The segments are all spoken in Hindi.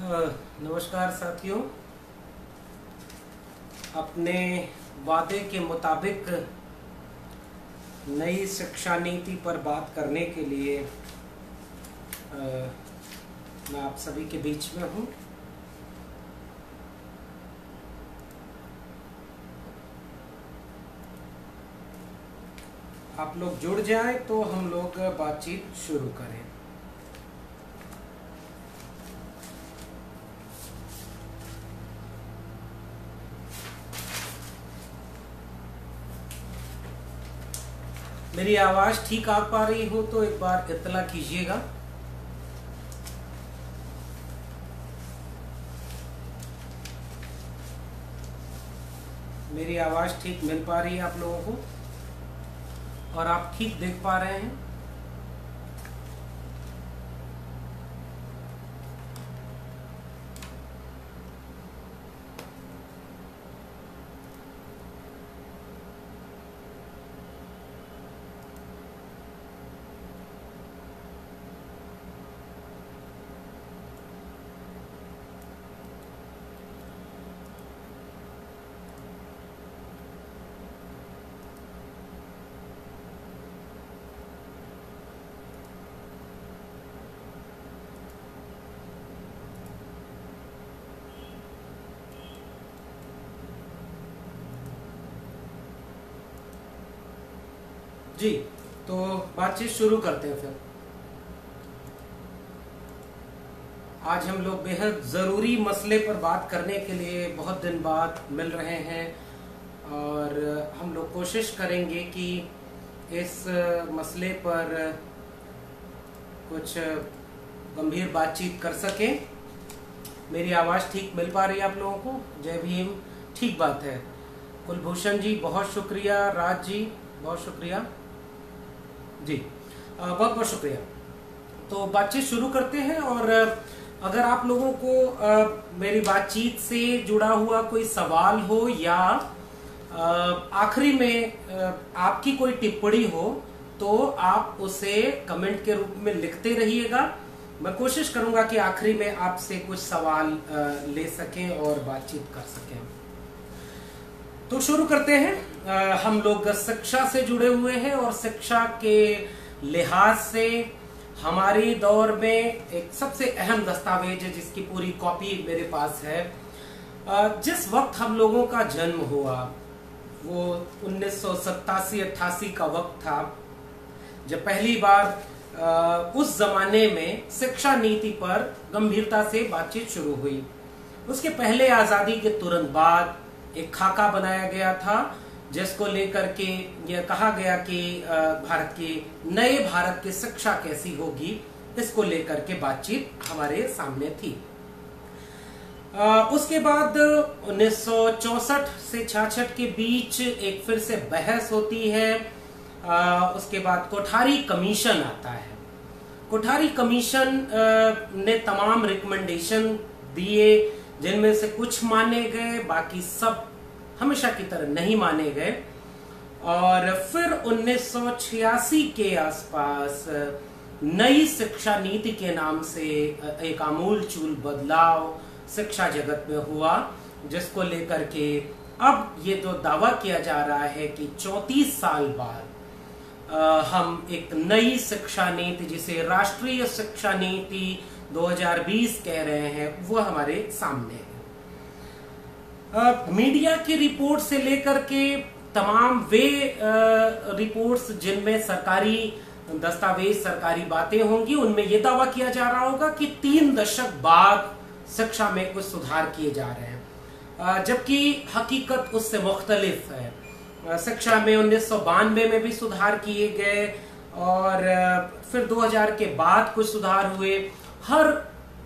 नमस्कार साथियों। अपने वादे के मुताबिक नई शिक्षा नीति पर बात करने के लिए मैं आप सभी के बीच में हूँ। आप लोग जुड़ जाएं तो हम लोग बातचीत शुरू करें। मेरी आवाज ठीक आ पा रही हो तो एक बार इत्तला कीजिएगा। मेरी आवाज ठीक मिल पा रही है आप लोगों को और आप ठीक देख पा रहे हैं। जी, तो बातचीत शुरू करते हैं। फिर आज हम लोग बेहद ज़रूरी मसले पर बात करने के लिए बहुत दिन बाद मिल रहे हैं और हम लोग कोशिश करेंगे कि इस मसले पर कुछ गंभीर बातचीत कर सकें। मेरी आवाज़ ठीक मिल पा रही है आप लोगों को? जय भीम। ठीक बात है। कुलभूषण जी बहुत शुक्रिया, राज जी बहुत शुक्रिया जी, बहुत बहुत शुक्रिया। तो बातचीत शुरू करते हैं और अगर आप लोगों को मेरी बातचीत से जुड़ा हुआ कोई सवाल हो या आखिरी में आपकी कोई टिप्पणी हो तो आप उसे कमेंट के रूप में लिखते रहिएगा। मैं कोशिश करूंगा कि आखिरी में आपसे कुछ सवाल ले सकें और बातचीत कर सकें। तो शुरू करते हैं। हम लोग शिक्षा से जुड़े हुए हैं और शिक्षा के लिहाज से हमारे दौर में एक सबसे अहम दस्तावेज है जिसकी पूरी कॉपी मेरे पास है। जिस वक्त हम लोगों का जन्म हुआ वो 1987-88 का वक्त था जब पहली बार उस जमाने में शिक्षा नीति पर गंभीरता से बातचीत शुरू हुई। उसके पहले आजादी के तुरंत बाद एक खाका बनाया गया था जिसको लेकर के यह कहा गया कि भारत के नए भारत की शिक्षा कैसी होगी, इसको लेकर के बातचीत हमारे सामने थी। उसके बाद 1964 से 66 के बीच एक फिर से बहस होती है। उसके बाद कोठारी कमीशन आता है। कोठारी कमीशन ने तमाम रिकमेंडेशन दिए जिनमें से कुछ माने गए, बाकी सब हमेशा की तरह नहीं माने गए। और फिर 1986 के आसपास नई शिक्षा नीति के नाम से एक आमूलचूल बदलाव शिक्षा जगत में हुआ, जिसको लेकर के अब ये जो दावा किया जा रहा है कि 34 साल बाद हम एक नई शिक्षा नीति जिसे राष्ट्रीय शिक्षा नीति 2020 कह रहे हैं वो हमारे सामने है। मीडिया की रिपोर्ट से लेकर के तमाम वे रिपोर्ट्स जिनमें सरकारी दस्तावेज सरकारी बातें होंगी उनमें यह दावा किया जा रहा होगा कि 3 दशक बाद शिक्षा में कुछ सुधार किए जा रहे हैं, जबकि हकीकत उससे मुख्तलिफ है। शिक्षा में 1992 में भी सुधार किए गए और फिर 2000 के बाद कुछ सुधार हुए। हर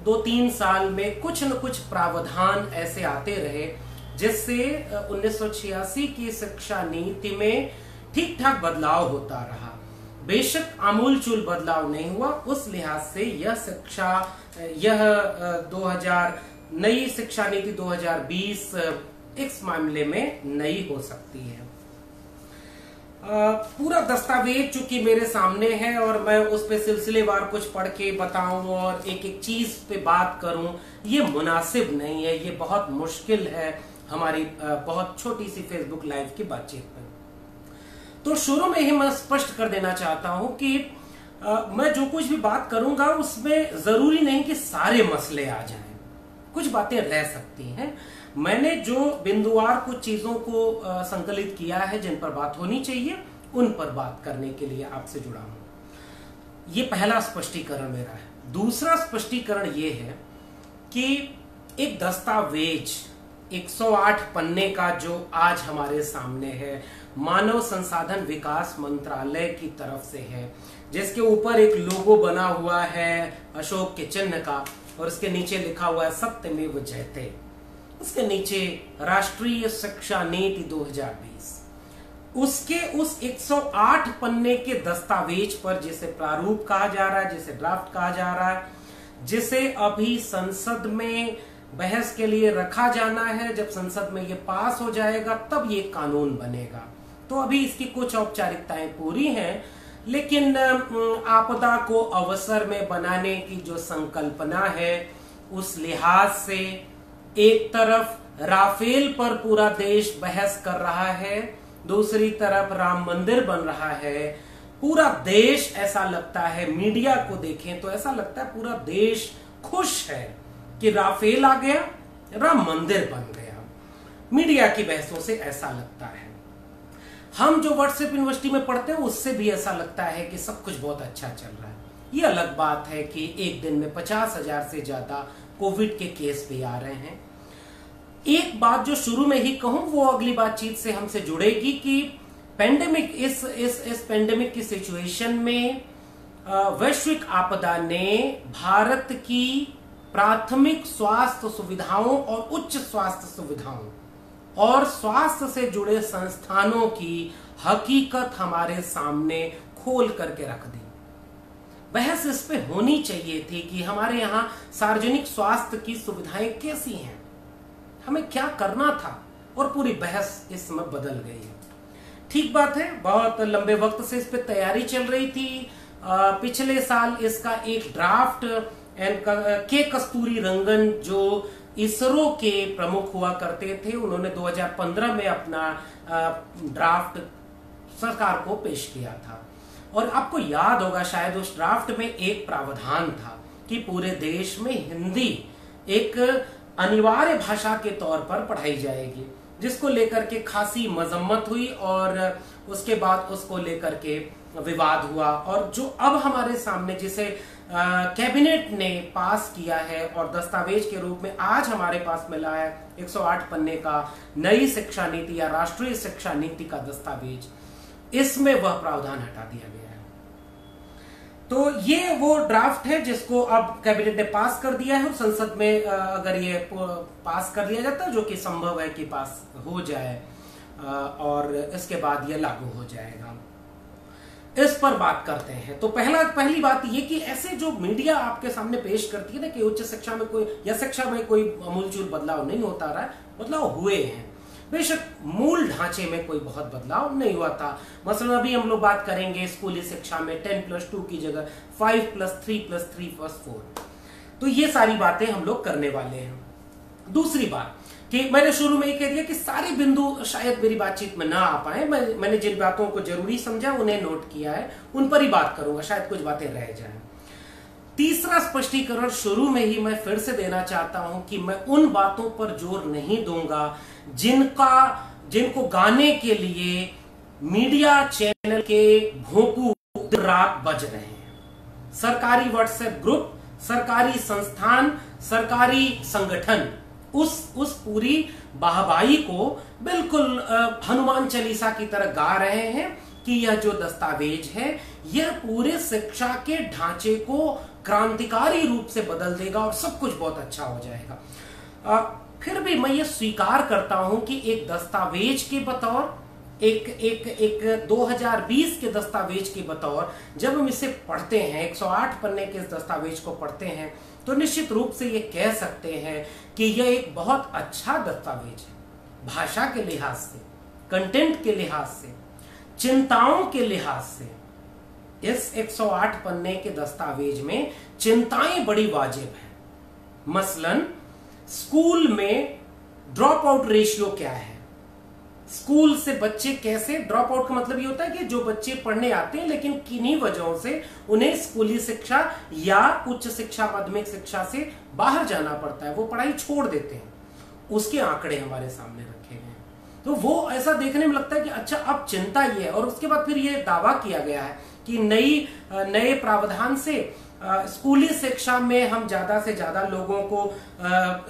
2-3 साल में कुछ न कुछ प्रावधान ऐसे आते रहे जिससे 1986 की शिक्षा नीति में ठीक ठाक बदलाव होता रहा। बेशक आमूलचूल बदलाव नहीं हुआ, उस लिहाज से यह 2000 नई शिक्षा नीति 2020 इस मामले में नई हो सकती है। पूरा दस्तावेज चूंकि मेरे सामने है और मैं उस पे सिलसिलेवार कुछ पढ़ के बताऊं और एक एक चीज पे बात करूं, ये मुनासिब नहीं है, ये बहुत मुश्किल है हमारी बहुत छोटी सी फेसबुक लाइव की बातचीत में। तो शुरू में ही मैं स्पष्ट कर देना चाहता हूं कि मैं जो कुछ भी बात करूंगा उसमें जरूरी नहीं कि सारे मसले आ जाएं, कुछ बातें रह सकती हैं। मैंने जो बिंदुवार कुछ चीजों को संकलित किया है जिन पर बात होनी चाहिए, उन पर बात करने के लिए आपसे जुड़ा हूं। ये पहला स्पष्टीकरण मेरा है। दूसरा स्पष्टीकरण ये है कि एक दस्तावेज 108 पन्ने का जो आज हमारे सामने है, मानव संसाधन विकास मंत्रालय की तरफ से है, जिसके ऊपर एक लोगो बना हुआ है अशोक के चिन्ह का और उसके नीचे लिखा हुआ है सत्यमेव जयते। उसके नीचे राष्ट्रीय शिक्षा नीति 2020। उसके उस 108 पन्ने के दस्तावेज पर, जिसे प्रारूप कहा जा रहा है, जिसे ड्राफ्ट कहा जा रहा है, जिसे अभी संसद में बहस के लिए रखा जाना है, जब संसद में ये पास हो जाएगा तब ये कानून बनेगा। तो अभी इसकी कुछ औपचारिकताएं पूरी हैं, लेकिन आपदा को अवसर में बनाने की जो संकल्पना है, उस लिहाज से एक तरफ राफेल पर पूरा देश बहस कर रहा है, दूसरी तरफ राम मंदिर बन रहा है। पूरा देश, ऐसा लगता है, मीडिया को देखें तो ऐसा लगता है पूरा देश खुश है कि राफेल आ गया, राम मंदिर बन गया। मीडिया की बहसों से ऐसा लगता है। हम जो व्हाट्सएप यूनिवर्सिटी में पढ़ते हैं उससे भी ऐसा लगता है कि सब कुछ बहुत अच्छा चल रहा है। ये अलग बात है कि एक दिन में 50,000 से ज्यादा कोविड के केस भी आ रहे हैं। एक बात जो शुरू में ही कहूं वो अगली बातचीत से हमसे जुड़ेगी कि पेंडेमिक, इस पेंडेमिक की सिचुएशन में वैश्विक आपदा ने भारत की प्राथमिक स्वास्थ्य सुविधाओं और उच्च स्वास्थ्य सुविधाओं और स्वास्थ्य से जुड़े संस्थानों की हकीकत हमारे सामने खोल करके रख दी। बहस इस पे होनी चाहिए थी कि हमारे यहाँ सार्वजनिक स्वास्थ्य की सुविधाएं कैसी हैं, हमें क्या करना था, और पूरी बहस इस समय बदल गई है। ठीक बात है, बहुत लंबे वक्त से इस पे तैयारी चल रही थी। पिछले साल इसका एक ड्राफ्ट के कस्तूरी रंगन जो इसरो के प्रमुख हुआ करते थे, उन्होंने 2015 में अपना ड्राफ्ट सरकार को पेश किया था। और आपको याद होगा शायद उस ड्राफ्ट में एक प्रावधान था कि पूरे देश में हिंदी एक अनिवार्य भाषा के तौर पर पढ़ाई जाएगी, जिसको लेकर के खासी मजम्मत हुई और उसके बाद उसको लेकर के विवाद हुआ। और जो अब हमारे सामने जिसे कैबिनेट ने पास किया है और दस्तावेज के रूप में आज हमारे पास मिला है 108 पन्ने का नई शिक्षा नीति या राष्ट्रीय शिक्षा नीति का दस्तावेज, इसमें वह प्रावधान हटा दिया गया है। तो ये वो ड्राफ्ट है जिसको अब कैबिनेट ने पास कर दिया है और संसद में अगर ये पास कर दिया जाता है, जो कि संभव है कि पास हो जाए और इसके बाद ये लागू हो जाएगा। इस पर बात करते हैं। तो पहली बात ये कि ऐसे जो मीडिया आपके सामने पेश करती है ना कि उच्च शिक्षा में कोई या शिक्षा में कोई अमूलचूल बदलाव नहीं होता रहा है, बदलाव हुए हैं। बेशक मूल ढांचे में कोई बहुत बदलाव नहीं हुआ था। मसलन अभी हम लोग बात करेंगे स्कूली शिक्षा में 10+2 की जगह 5+3+3+4। तो ये सारी बातें हम लोग करने वाले हैं। दूसरी बात कि मैंने शुरू में ही कह दिया कि सारे बिंदु शायद मेरी बातचीत में ना आ पाए। मैंने जिन बातों को जरूरी समझा उन्हें नोट किया है, उन पर ही बात करूंगा, शायद कुछ बातें रह जाएं। तीसरा स्पष्टीकरण शुरू में ही मैं फिर से देना चाहता हूं कि मैं उन बातों पर जोर नहीं दूंगा जिनको गाने के लिए मीडिया चैनल के भोंपू रात बज रहे हैं। सरकारी व्हाट्सएप ग्रुप, सरकारी संस्थान, सरकारी संगठन उस पूरी वाहवाही को बिल्कुल हनुमान चालीसा की तरह गा रहे हैं कि यह जो दस्तावेज है यह पूरे शिक्षा के ढांचे को क्रांतिकारी रूप से बदल देगा और सब कुछ बहुत अच्छा हो जाएगा। फिर भी मैं ये स्वीकार करता हूं कि एक दस्तावेज के बतौर, एक 2020 के दस्तावेज के बतौर जब हम इसे पढ़ते हैं, 108 पन्ने के इस दस्तावेज को पढ़ते हैं, तो निश्चित रूप से ये कह सकते हैं कि यह एक बहुत अच्छा दस्तावेज है भाषा के लिहाज से, कंटेंट के लिहाज से। चिंताओं के लिहाज से इस 108 पन्ने के दस्तावेज में चिंताएं बड़ी वाजिब है। मसलन स्कूल में ड्रॉप आउट रेशियो क्या है, स्कूल से बच्चे कैसे, ड्रॉप आउट का मतलब ये होता है कि जो बच्चे पढ़ने आते हैं लेकिन किन्हीं वजहों से उन्हें स्कूली शिक्षा या उच्च शिक्षा माध्यमिक शिक्षा से बाहर जाना पड़ता है, वो पढ़ाई छोड़ देते हैं, उसके आंकड़े हमारे सामने रखे गए हैं। तो वो ऐसा देखने में लगता है कि अच्छा अब चिंता ये है। और उसके बाद फिर ये दावा किया गया है कि नए प्रावधान से स्कूली शिक्षा में हम ज्यादा से ज्यादा लोगों को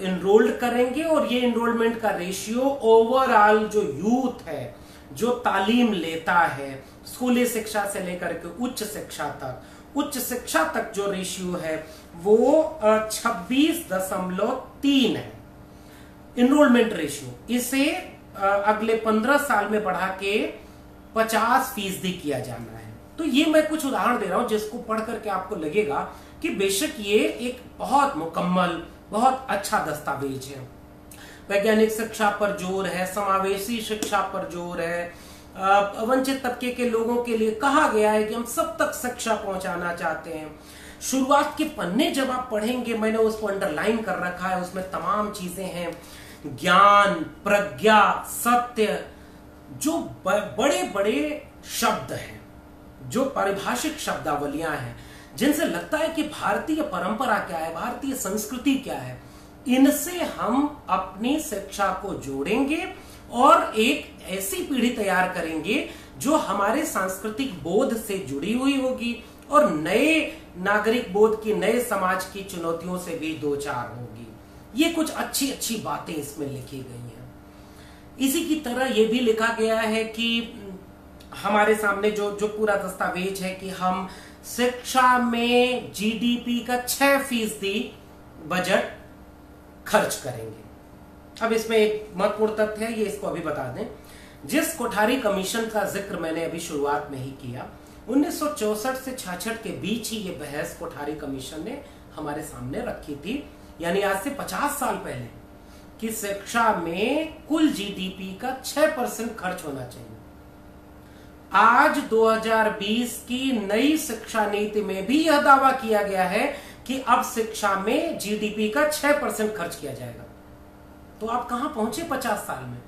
इनरोल्ड करेंगे और ये इनरोलमेंट का रेशियो ओवरऑल जो यूथ है, जो तालीम लेता है स्कूली शिक्षा से लेकर के उच्च शिक्षा तक जो रेशियो है वो 26.3 है इनरोलमेंट रेशियो। इसे अगले 15 साल में बढ़ा के 50% किया जाना है। तो ये मैं कुछ उदाहरण दे रहा हूं जिसको पढ़ करके आपको लगेगा कि बेशक ये एक बहुत मुकम्मल, बहुत अच्छा दस्तावेज है। वैज्ञानिक शिक्षा पर जोर है, समावेशी शिक्षा पर जोर है, वंचित तबके के लोगों के लिए कहा गया है कि हम सब तक शिक्षा पहुंचाना चाहते हैं। शुरुआत के पन्ने जब आप पढ़ेंगे, मैंने उसको अंडरलाइन कर रखा है, उसमें तमाम चीजें हैं, ज्ञान, प्रज्ञा, सत्य, जो बड़े बड़े शब्द हैं, जो पारिभाषिक शब्दावलियां हैं, जिनसे लगता है कि भारतीय परंपरा क्या है, भारतीय संस्कृति क्या है, इनसे हम अपनी शिक्षा को जोड़ेंगे और एक ऐसी पीढ़ी तैयार करेंगे जो हमारे सांस्कृतिक बोध से जुड़ी हुई होगी और नए नागरिक बोध की, नए समाज की चुनौतियों से भी दो चार होगी। ये कुछ अच्छी अच्छी बातें इसमें लिखी गई हैं। इसी की तरह यह भी लिखा गया है कि हमारे सामने जो पूरा दस्तावेज है कि हम शिक्षा में जीडीपी का 6% बजट खर्च करेंगे। अब इसमें एक महत्वपूर्ण तथ्य है, ये इसको अभी बता दें। जिस कोठारी कमीशन का जिक्र मैंने अभी शुरुआत में ही किया, 1964 से 66 के बीच ही ये बहस कोठारी कमीशन ने हमारे सामने रखी थी, यानी आज से 50 साल पहले, कि शिक्षा में कुल जीडीपी का 6% खर्च होना चाहिए। आज 2020 की नई शिक्षा नीति में भी यह दावा किया गया है कि अब शिक्षा में जीडीपी का 6% खर्च किया जाएगा। तो आप कहां पहुंचे 50 साल में?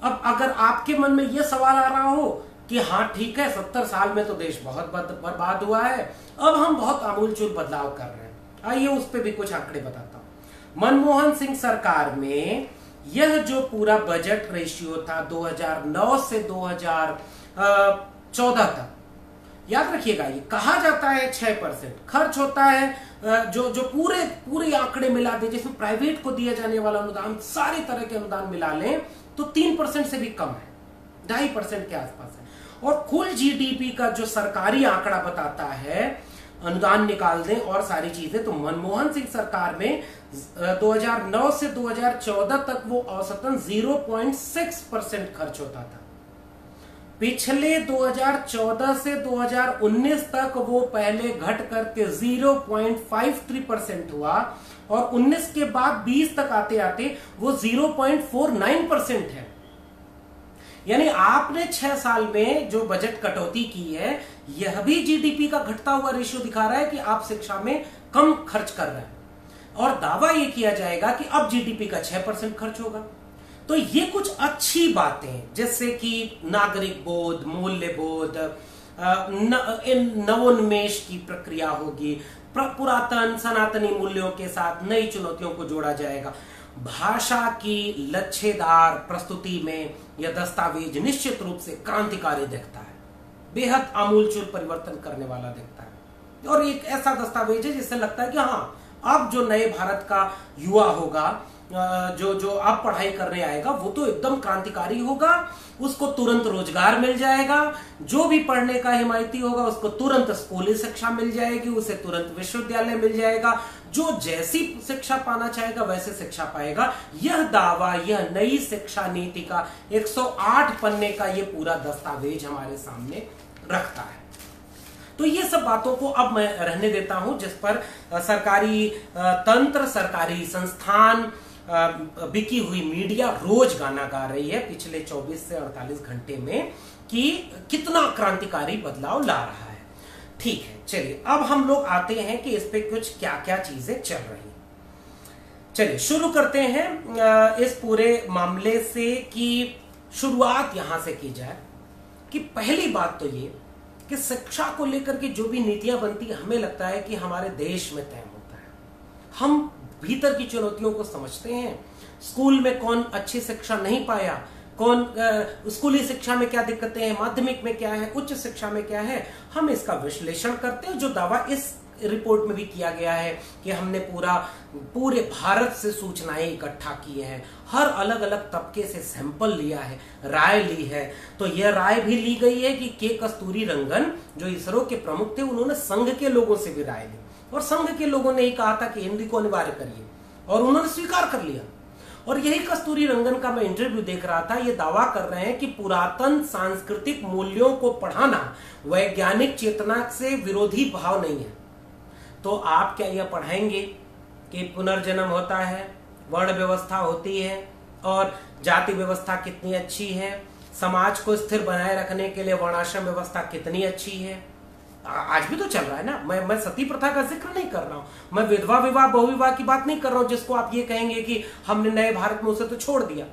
अब अगर आपके मन में यह सवाल आ रहा हो कि हाँ ठीक है, 70 साल में तो देश बहुत बर्बाद हुआ है, अब हम बहुत आमूलचूल बदलाव कर रहे हैं, आइए उस पर भी कुछ आंकड़े बताता हूं। मनमोहन सिंह सरकार में यह जो पूरा बजट रेशियो था 2009 से 2014 तक, याद रखिएगा, ये कहा जाता है 6% खर्च होता है, जो पूरे आंकड़े मिला दे, जिसमें प्राइवेट को दिया जाने वाला अनुदान, सारे तरह के अनुदान मिला लें तो 3% से भी कम है, 2.5% के आसपास है। और कुल जीडीपी का जो सरकारी आंकड़ा बताता है, अनुदान निकाल दें और सारी चीजें, तो मनमोहन सिंह सरकार में 2009 से 2014 तक वो औसतन 0.6% खर्च होता था। पिछले 2014 से 2019 तक वो पहले घट करके 0.53% हुआ और 19 के बाद 20 तक आते आते वो 0.49% है। यानी आपने 6 साल में जो बजट कटौती की है, यह भी जीडीपी का घटता हुआ रेशियो दिखा रहा है कि आप शिक्षा में कम खर्च कर रहे हैं, और दावा यह किया जाएगा कि अब जीडीपी का 6% खर्च होगा। तो ये कुछ अच्छी बातें, जैसे कि नागरिक बोध, मूल्य बोध, नवोन्मेष की प्रक्रिया होगी, पुरातन सनातनी मूल्यों के साथ नई चुनौतियों को जोड़ा जाएगा। भाषा की लच्छेदार प्रस्तुति में यह दस्तावेज निश्चित रूप से क्रांतिकारी दिखता है, बेहद आमूलचूल परिवर्तन करने वाला दिखता है, और एक ऐसा दस्तावेज है जिससे लगता है कि हाँ, अब जो नए भारत का युवा होगा, जो अब पढ़ाई करने आएगा, वो तो एकदम क्रांतिकारी होगा, उसको तुरंत रोजगार मिल जाएगा, जो भी पढ़ने का हिमायती होगा उसको तुरंत स्कूली शिक्षा मिल जाएगी, उसे तुरंत विश्वविद्यालय मिल जाएगा, जो जैसी शिक्षा पाना चाहेगा वैसे शिक्षा पाएगा। यह दावा, यह नई शिक्षा नीति का 108 पन्ने का ये पूरा दस्तावेज हमारे सामने रखता है। तो ये सब बातों को अब मैं रहने देता हूं, जिस पर सरकारी तंत्र, सरकारी संस्थान, बिकी हुई मीडिया रोज गाना गा रही है पिछले 24 से 48 घंटे में, कि कितना क्रांतिकारी बदलाव ला रहा है। ठीक है, चलिए अब हम लोग आते हैं कि इस पे कुछ क्या क्या चीजें चल रही हैं। चलिए शुरू करते हैं इस पूरे मामले से कि शुरुआत यहां से की जाए कि पहली बात तो ये कि शिक्षा को लेकर के जो भी नीतियां बनती है, हमें लगता है कि हमारे देश में तय होता है। हम भीतर की चुनौतियों को समझते हैं। स्कूल में कौन अच्छी शिक्षा नहीं पाया, कौन स्कूली शिक्षा में क्या दिक्कतें हैं, माध्यमिक में क्या है, उच्च शिक्षा में क्या है, हम इसका विश्लेषण करते हैं। जो दावा इस रिपोर्ट में भी किया गया है कि हमने पूरे भारत से सूचनाएं इकट्ठा की हैं, हर अलग अलग तबके से सैंपल लिया है, राय ली है। तो यह राय भी ली गई है कि के कस्तूरी रंगन जो इसरो के प्रमुख थे, उन्होंने संघ के लोगों से भी राय ली और संघ के लोगों ने ही कहा था कि हिंदी को अनिवार्य करिए और उन्होंने स्वीकार कर लिया। और यही कस्तूरी रंगन का मैं इंटरव्यू देख रहा था, ये दावा कर रहे हैं कि पुरातन सांस्कृतिक मूल्यों को पढ़ाना वैज्ञानिक चेतना से विरोधी भाव नहीं है। तो आप क्या यह पढ़ाएंगे कि पुनर्जन्म होता है, वर्ण व्यवस्था होती है और जाति व्यवस्था कितनी अच्छी है, समाज को स्थिर बनाए रखने के लिए वर्णाश्रम व्यवस्था कितनी अच्छी है? आज भी तो चल रहा है ना। मैं सती प्रथा का जिक्र नहीं कर रहा हूं, मैं विधवा विवाह बहुविवाह की बात नहीं कर रहा हूं, जिसको आप ये कहेंगे कि हमने नए भारत में उसे तो छोड़ दिया।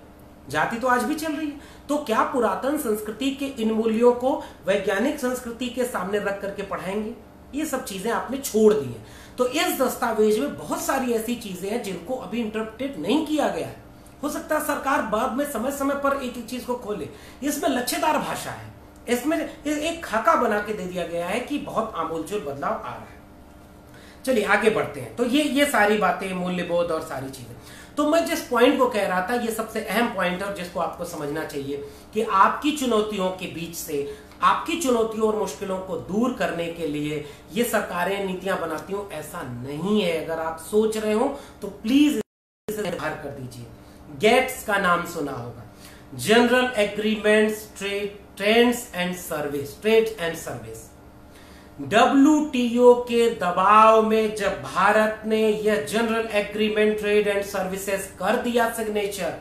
जाति तो आज भी चल रही है। तो क्या पुरातन संस्कृति के इन मूल्यों को वैज्ञानिक संस्कृति के सामने रख करके पढ़ाएंगे? ये सब चीजें आपने छोड़ दी हैं। तो इस दस्तावेज में बहुत सारी ऐसी चीजें हैं जिनको अभी इंटरप्रेट नहीं किया गया है। हो सकता है सरकार बाद में समय समय पर एक एक चीज को खोले। इसमें लच्छेदार भाषा है, इसमें एक खाका बना के दे दिया गया है कि बहुत आमूलचूल बदलाव आ रहा है। चलिए आगे बढ़ते हैं। तो ये सारी बातें, मूल्यबोध और सारी चीजें। तो मैं जिस पॉइंट को कह रहा था, ये सबसे अहम पॉइंट है जिसको आपको समझना चाहिए कि आपकी चुनौतियों के बीच से, आपकी चुनौतियों और मुश्किलों को दूर करने के लिए ये सरकारें नीतियां बनाती हूं, ऐसा नहीं है। अगर आप सोच रहे हो तो प्लीज इसे बाहर कर दीजिए। गेट्स का नाम सुना होगा, general agreements trades and service. WTO के दबाव में जब भारत ने यह general agreement trade and services कर दिया सिग्नेचर,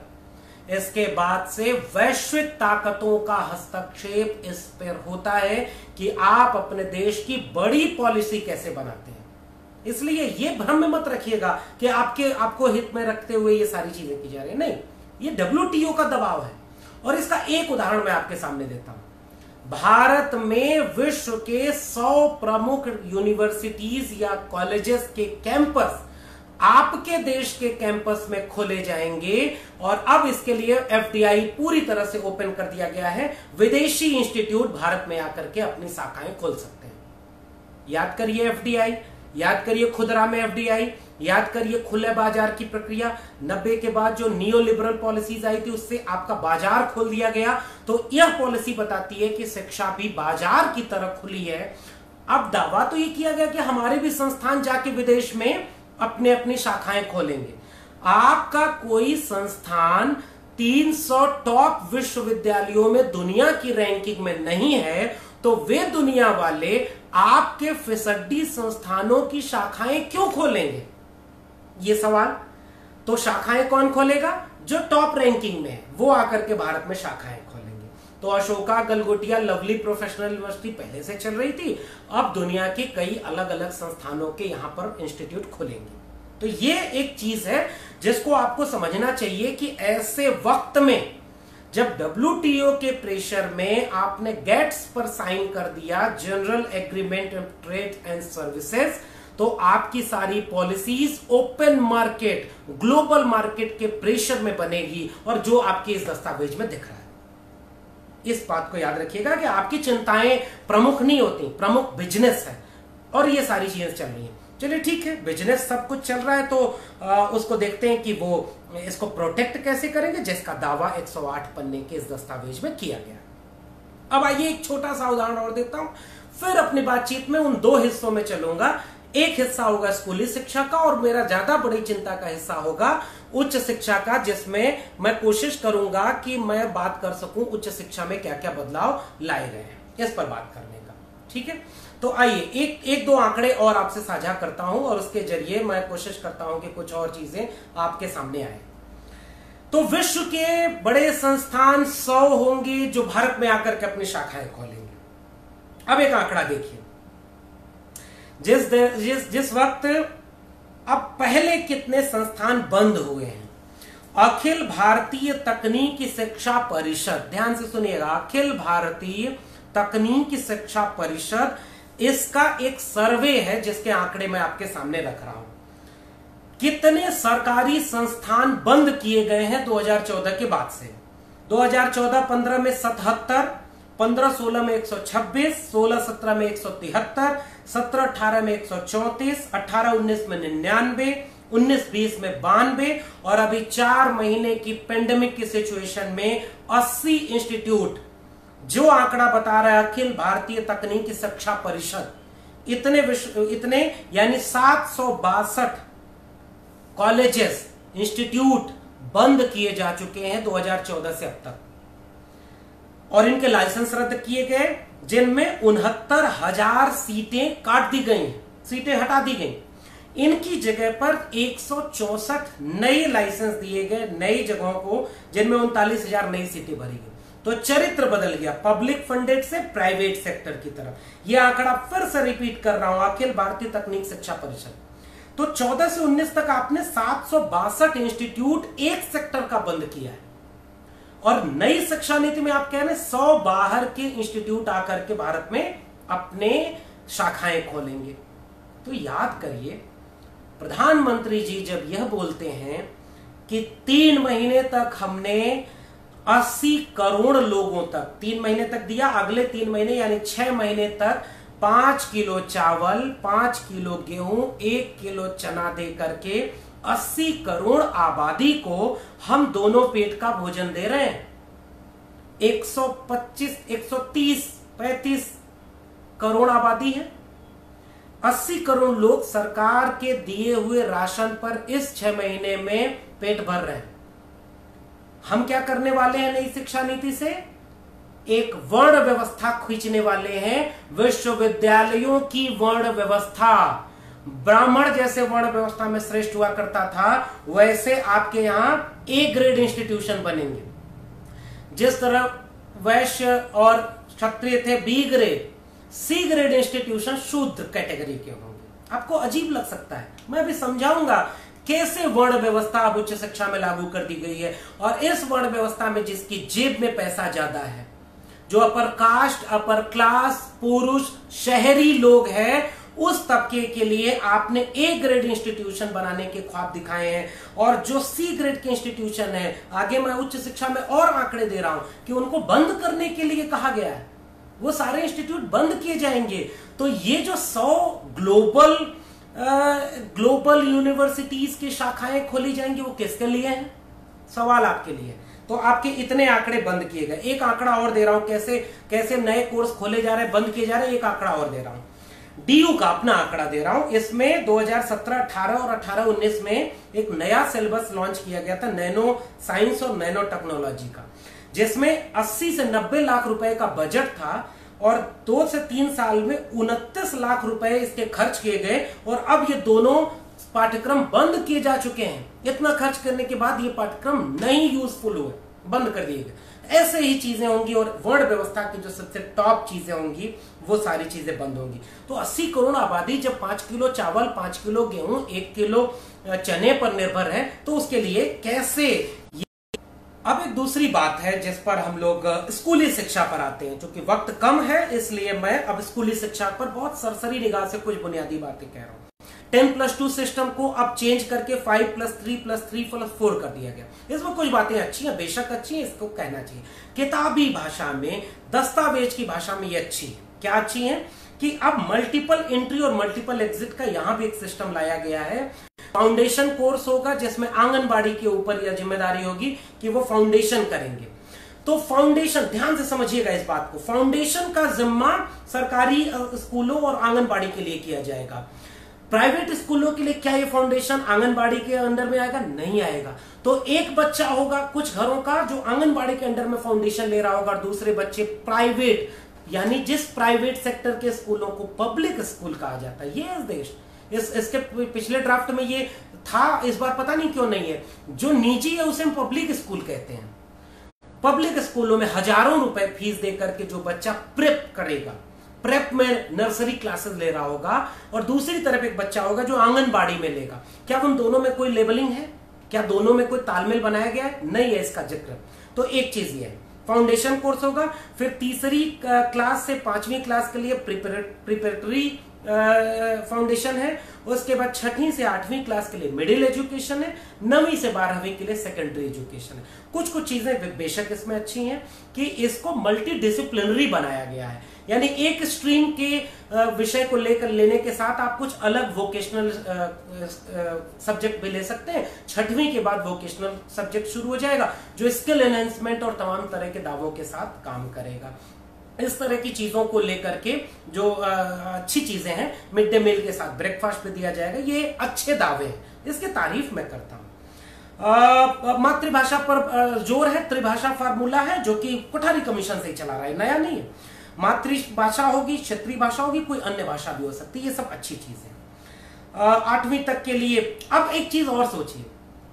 इसके बाद से वैश्विक ताकतों का हस्तक्षेप इस पर होता है कि आप अपने देश की बड़ी पॉलिसी कैसे बनाते हैं। इसलिए ये भ्रम में मत रखिएगा कि आपको हित में रखते हुए ये सारी चीजें की जा रही है। नहीं, ये WTO का दबाव है। और इसका एक उदाहरण मैं आपके सामने देता हूं। भारत में विश्व के 100 प्रमुख यूनिवर्सिटीज या कॉलेजेस के कैंपस आपके देश के कैंपस में खोले जाएंगे और अब इसके लिए FDI पूरी तरह से ओपन कर दिया गया है। विदेशी इंस्टीट्यूट भारत में आकर के अपनी शाखाएं खोल सकते हैं। याद करिए FDI, याद करिए खुदरा में FDI, याद करिए खुले बाजार की प्रक्रिया। 90 के बाद जो नियो लिबरल पॉलिसीज आई थी, उससे आपका बाजार खोल दिया गया। तो यह पॉलिसी बताती है कि शिक्षा भी बाजार की तरह खुली है। अब दावा तो ये किया गया कि हमारे भी संस्थान जाके विदेश में अपनी शाखाएं खोलेंगे। आपका कोई संस्थान 300 टॉप विश्वविद्यालयों में दुनिया की रैंकिंग में नहीं है, तो वे दुनिया वाले आपके फिसड्डी संस्थानों की शाखाएं क्यों खोलेंगे? ये सवाल। तो शाखाएं कौन खोलेगा? जो टॉप रैंकिंग में है वो आकर के भारत में शाखाएं खोलेंगे। तो Ashoka, Galgotia, lovely professional university पहले से चल रही थी, अब दुनिया के कई अलग अलग संस्थानों के यहां पर इंस्टीट्यूट खुलेंगे। तो ये एक चीज है जिसको आपको समझना चाहिए कि ऐसे वक्त में जब WTO के प्रेशर में आपने गेट्स पर साइन कर दिया, general agreement trade and services, तो आपकी सारी policies open market, global market के प्रेशर में बनेगी, और जो आपके इस दस्तावेज में दिख रहा है। इस बात को याद रखिएगा कि आपकी चिंताएं प्रमुख नहीं होती, प्रमुख बिजनेस है और ये सारी चीजें चल रही हैं। चलिए ठीक है, बिजनेस सब कुछ चल रहा है तो उसको देखते हैं कि वो इसको प्रोटेक्ट कैसे करेंगे, जिसका दावा 108 पन्ने के इस दस्तावेज में किया गया। अब आइए एक छोटा सा उदाहरण और देता हूं, फिर अपनी बातचीत में उन दो हिस्सों में चलूंगा। एक हिस्सा होगा स्कूली शिक्षा का और मेरा ज्यादा बड़ी चिंता का हिस्सा होगा उच्च शिक्षा का, जिसमें मैं कोशिश करूंगा कि मैं बात कर सकूं उच्च शिक्षा में क्या क्या बदलाव लाए गए हैं, इस पर बात करने का। ठीक है, तो आइए एक दो आंकड़े और आपसे साझा करता हूं और उसके जरिए मैं कोशिश करता हूं कि कुछ और चीजें आपके सामने आए। तो विश्व के बड़े संस्थान 100 होंगे जो भारत में आकर के अपनी शाखाएं खोलेंगे। अब एक आंकड़ा देखिए, जिस वक्त अब पहले कितने संस्थान बंद हुए हैं। अखिल भारतीय तकनीकी शिक्षा परिषद, ध्यान से सुनिएगा, अखिल भारतीय तकनीकी शिक्षा परिषद, इसका एक सर्वे है जिसके आंकड़े मैं आपके सामने रख रहा हूं। कितने सरकारी संस्थान बंद किए गए हैं 2014 के बाद से। 2014-15 में 77, 15-16 में 126, 16-17 में 173, 17-18 में 134, 18-19 में 99, 19-20 में 92 और अभी 4 महीने की पेंडेमिक की सिचुएशन में 80 इंस्टीट्यूट, जो आंकड़ा बता रहा है अखिल भारतीय तकनीकी शिक्षा परिषद, इतने यानी 762 कॉलेजेस, इंस्टीट्यूट बंद किए जा चुके हैं 2014 से अब तक, और इनके लाइसेंस रद्द किए गए, जिनमें 69,000 सीटें काट दी गई, सीटें हटा दी गई। इनकी जगह पर 164 नए लाइसेंस दिए गए नई जगहों को, जिनमें 39,000 नई सीटें भरी गई। तो चरित्र बदल गया पब्लिक फंडेड से प्राइवेट सेक्टर की तरफ। यह आंकड़ा फिर से रिपीट कर रहा हूं, अखिल भारतीय तकनीक शिक्षा परिषद। तो 14 से 19 तक आपने 762 इंस्टीट्यूट एक सेक्टर का बंद किया है, और नई शिक्षा नीति में आप कह रहे हैं 100 बाहर के इंस्टीट्यूट आकर के भारत में अपने शाखाएं खोलेंगे। तो याद करिए, प्रधानमंत्री जी जब यह बोलते हैं कि 3 महीने तक हमने 80 करोड़ लोगों तक, 3 महीने तक दिया, अगले 3 महीने यानी 6 महीने तक 5 किलो चावल, 5 किलो गेहूं, 1 किलो चना दे करके 80 करोड़ आबादी को हम दोनों पेट का भोजन दे रहे हैं। 125, 130, 35 करोड़ आबादी है। 80 करोड़ लोग सरकार के दिए हुए राशन पर इस 6 महीने में पेट भर रहे हैं। हम क्या करने वाले हैं नई शिक्षा नीति से? एक वर्ण व्यवस्था खींचने वाले हैं, विश्वविद्यालयों की वर्ण व्यवस्था। ब्राह्मण जैसे वर्ण व्यवस्था में श्रेष्ठ हुआ करता था, वैसे आपके यहां ए ग्रेड इंस्टीट्यूशन बनेंगे। जिस तरह वैश्य और क्षत्रिय थे B grade, C grade institution Shudra category के होंगे। आपको अजीब लग सकता है, मैं भी समझाऊंगा कैसे वर्ण व्यवस्था अब उच्च शिक्षा में लागू कर दी गई है। और इस वर्ण व्यवस्था में जिसकी जेब में पैसा ज्यादा है, जो अपर कास्ट, अपर क्लास, पुरुष, शहरी लोग हैं, उस तबके के लिए आपने ए ग्रेड इंस्टीट्यूशन बनाने के ख्वाब दिखाए हैं। और जो सी ग्रेड के इंस्टीट्यूशन है, आगे मैं उच्च शिक्षा में और आंकड़े दे रहा हूं कि उनको बंद करने के लिए कहा गया है, वो सारे इंस्टीट्यूट बंद किए जाएंगे। तो ये जो 100 ग्लोबल यूनिवर्सिटीज की शाखाएं खोली जाएंगी, वो किसके लिए हैं? सवाल आपके लिए। तो आपके इतने आंकड़े बंद किए गए। एक आंकड़ा और दे रहा हूं, कैसे कैसे नए कोर्स खोले जा रहे हैं, बंद किए जा रहे हैं। एक आंकड़ा और दे रहा हूं, डीयू का अपना आंकड़ा दे रहा हूं। इसमें 2017-18 और 18-19 में एक नया सिलेबस लॉन्च किया गया था, नैनो साइंस और नैनो टेक्नोलॉजी का, जिसमें 80 से 90 लाख रुपए का बजट था, और 2 से 3 साल में 29 लाख रुपए इसके खर्च किए गए। और अब ये दोनों पाठ्यक्रम बंद किए जा चुके हैं। इतना खर्च करने के बाद ये पाठ्यक्रम नहीं यूजफुल हुए, बंद कर दिए गए। ऐसे ही चीजें होंगी, और वर्ण व्यवस्था की जो सबसे टॉप चीजें होंगी, वो सारी चीजें बंद होंगी। तो 80 करोड़ आबादी जब 5 किलो चावल, 5 किलो गेहूं, 1 किलो चने पर निर्भर है, तो उसके लिए कैसे। अब एक दूसरी बात है जिस पर हम लोग स्कूली शिक्षा पर आते हैं। क्योंकि वक्त कम है, इसलिए मैं अब स्कूली शिक्षा पर बहुत सरसरी निगाह से कुछ बुनियादी बातें कह रहा हूं। 10+2 सिस्टम को अब चेंज करके 5+3+3+4 कर दिया गया। इसमें कुछ बातें अच्छी हैं, बेशक अच्छी हैं, इसको कहना चाहिए। किताबी भाषा में, दस्तावेज की भाषा में ये अच्छी है। क्या अच्छी है? कि अब मल्टीपल एंट्री और मल्टीपल एग्जिट का यहां भी एक सिस्टम लाया गया है। फाउंडेशन कोर्स होगा जिसमें आंगनबाड़ी के ऊपर यह जिम्मेदारी होगी कि वो फाउंडेशन करेंगे। तो फाउंडेशन, ध्यान से समझिएगा इस बात को, फाउंडेशन का जिम्मा सरकारी स्कूलों और आंगनबाड़ी के लिए किया जाएगा। प्राइवेट स्कूलों के लिए क्या ये फाउंडेशन आंगनबाड़ी के अंडर में आएगा? नहीं आएगा। तो एक बच्चा होगा कुछ घरों का जो आंगनबाड़ी के अंडर में फाउंडेशन ले रहा होगा, और दूसरे बच्चे प्राइवेट, यानी जिस प्राइवेट सेक्टर के स्कूलों को पब्लिक स्कूल कहा जाता है। ये देश इसके पिछले ड्राफ्ट में ये था, इस बार पता नहीं क्यों नहीं है। जो निजी है उसे हम पब्लिक स्कूल कहते हैं। पब्लिक स्कूलों में हजारों रुपए फीस देकर के जो बच्चा प्रेप करेगा, प्रेप में नर्सरी क्लासेस ले रहा होगा, और दूसरी तरफ एक बच्चा होगा जो आंगनबाड़ी में लेगा, क्या उन दोनों में कोई लेबलिंग है? क्या दोनों में कोई तालमेल बनाया गया है? नहीं है इसका जिक्र। तो एक चीज ये है, फाउंडेशन कोर्स होगा, फिर तीसरी क्लास से 5वीं क्लास के लिए प्रिपरेटरी फाउंडेशन है, उसके बाद 6वीं से 8वीं क्लास के लिए मिडिल एजुकेशन है, 9वीं से 12वीं के लिए सेकेंडरी एजुकेशन है। कुछ कुछ चीजें बेशक इसमें अच्छी हैं कि इसको मल्टी डिसिप्लिनरी बनाया गया है, यानी एक स्ट्रीम के विषय को लेकर लेने के साथ आप कुछ अलग वोकेशनल सब्जेक्ट भी ले सकते हैं। 6वीं के बाद वोकेशनल सब्जेक्ट शुरू हो जाएगा जो स्किल एनहेंसमेंट और तमाम तरह के दावों के साथ काम करेगा। इस तरह की चीजों को लेकर के जो अच्छी चीजें हैं, मिड डे मील के साथ ब्रेकफास्ट भी दिया जाएगा, ये अच्छे दावे हैं, इसकी तारीफ मैं करता हूं। मातृभाषा पर जोर है, त्रिभाषा फार्मूला है जो कि कोठारी कमीशन से ही चला रहा है, नया नहीं है। मातृभाषा होगी, क्षेत्रीय भाषा होगी, कोई अन्य भाषा भी हो सकती है, ये सब अच्छी चीज है। 8वीं तक के लिए अब एक चीज और सोचिए,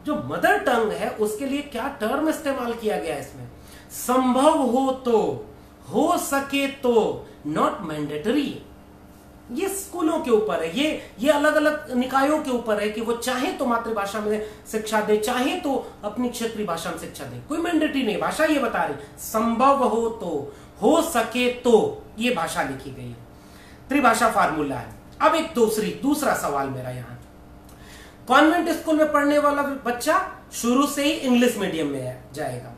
जो मदर टंग है उसके लिए क्या टर्म इस्तेमाल किया गया है इसमें? संभव हो तो, हो सके तो, नॉट मैंडेटरी। ये स्कूलों के ऊपर है, ये अलग अलग निकायों के ऊपर है कि वो चाहे तो मातृभाषा में शिक्षा दे, चाहे तो अपनी क्षेत्रीय भाषा में शिक्षा दे, कोई मैंडेटरी नहीं। भाषा ये बता रही संभव हो तो, हो सके तो, ये भाषा लिखी गई है, त्रिभाषा फार्मूला है। अब एक दूसरा सवाल मेरा यहां, कॉन्वेंट स्कूल में पढ़ने वाला बच्चा शुरू से ही इंग्लिश मीडियम में जाएगा,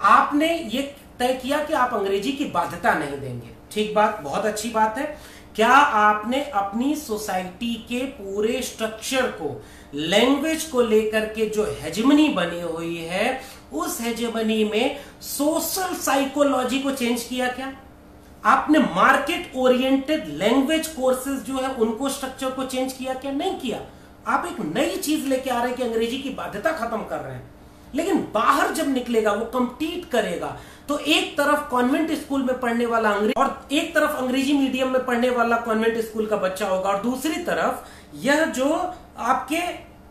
आपने ये तय किया कि आप अंग्रेजी की बाध्यता नहीं देंगे, ठीक बात, बहुत अच्छी बात है। क्या आपने अपनी सोसाइटी के पूरे स्ट्रक्चर को, लैंग्वेज को लेकर के जो हेजेमनी बनी हुई है, उस हेजेमनी में सोशल साइकोलॉजी को चेंज किया क्या? आपने मार्केट ओरिएंटेड लैंग्वेज कोर्सेज जो है उनको, स्ट्रक्चर को चेंज किया क्या? नहीं किया। आप एक नई चीज लेके आ रहे हैं कि अंग्रेजी की बाध्यता खत्म कर रहे हैं, लेकिन बाहर जब निकलेगा वो कंपीट करेगा, तो एक तरफ कॉन्वेंट स्कूल में पढ़ने वाला अंग्रेजी, और एक तरफ अंग्रेजी मीडियम में पढ़ने वाला कॉन्वेंट स्कूल का बच्चा होगा, और दूसरी तरफ यह जो आपके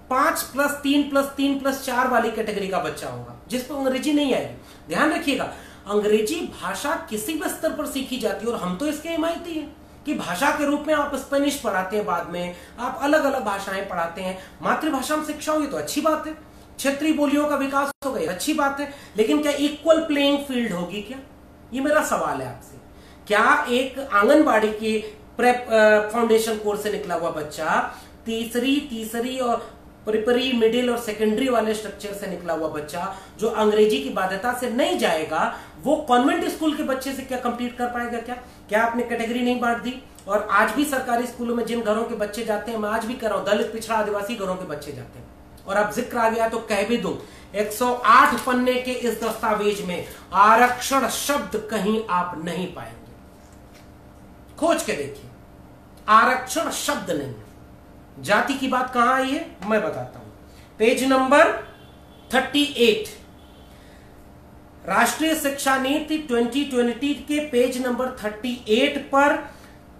5+3+3+4 वाली कैटेगरी का बच्चा होगा जिसको अंग्रेजी नहीं आएगी। ध्यान रखिएगा, अंग्रेजी भाषा किसी भी स्तर पर सीखी जाती है, और हम तो इसके हिमायती हैं कि भाषा के रूप में आप स्पेनिश पढ़ाते हैं, बाद में आप अलग अलग भाषाएं पढ़ाते हैं, मातृभाषा में शिक्षा होगी तो अच्छी बात है, क्षेत्रीय बोलियों का विकास हो गया, अच्छी बात है, लेकिन क्या इक्वल प्लेइंग फील्ड होगी क्या? ये मेरा सवाल है आपसे। क्या एक आंगनबाड़ी की प्रेप फाउंडेशन कोर्स से निकला हुआ बच्चा, तीसरी और प्रिपरी, मिडिल और सेकेंडरी वाले स्ट्रक्चर से निकला हुआ बच्चा जो अंग्रेजी की बाध्यता से नहीं जाएगा, वो कॉन्वेंट स्कूल के बच्चे से क्या कंपीट कर पाएगा? क्या आपने कैटेगरी नहीं बांट दी? और आज भी सरकारी स्कूलों में जिन घरों के बच्चे जाते हैं, मैं आज भी कर रहा हूं, दलित, पिछड़ा, आदिवासी घरों के बच्चे जाते हैं, और अब जिक्र आ गया तो कह भी दूं, 108 पन्ने के इस दस्तावेज में आरक्षण शब्द कहीं आप नहीं पाएंगे, खोज के देखिए, आरक्षण शब्द नहीं। जाति की बात कहां आई है मैं बताता हूं, पेज नंबर 38, राष्ट्रीय शिक्षा नीति 2020 के पेज नंबर 38 पर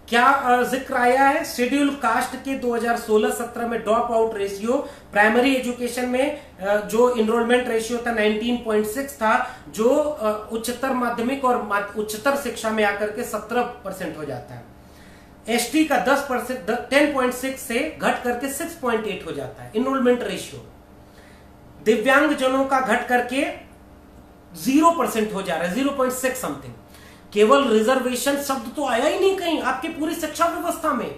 क्या जिक्र आया है? शेड्यूल कास्ट के 2016-17 में drop out ratio primary education में जो इनरोलमेंट रेशियो था 19.6 था, जो उच्चतर माध्यमिक और उच्चतर शिक्षा में आकर के 17% हो जाता है। एसटी का 10% 10.6 से घट करके 6.8 हो जाता है इनरोलमेंट रेशियो। दिव्यांग जनों का घट करके 0% हो जा रहा है, 0.6 समथिंग। केवल रिजर्वेशन शब्द तो आया ही नहीं कहीं आपकी पूरी शिक्षा व्यवस्था में।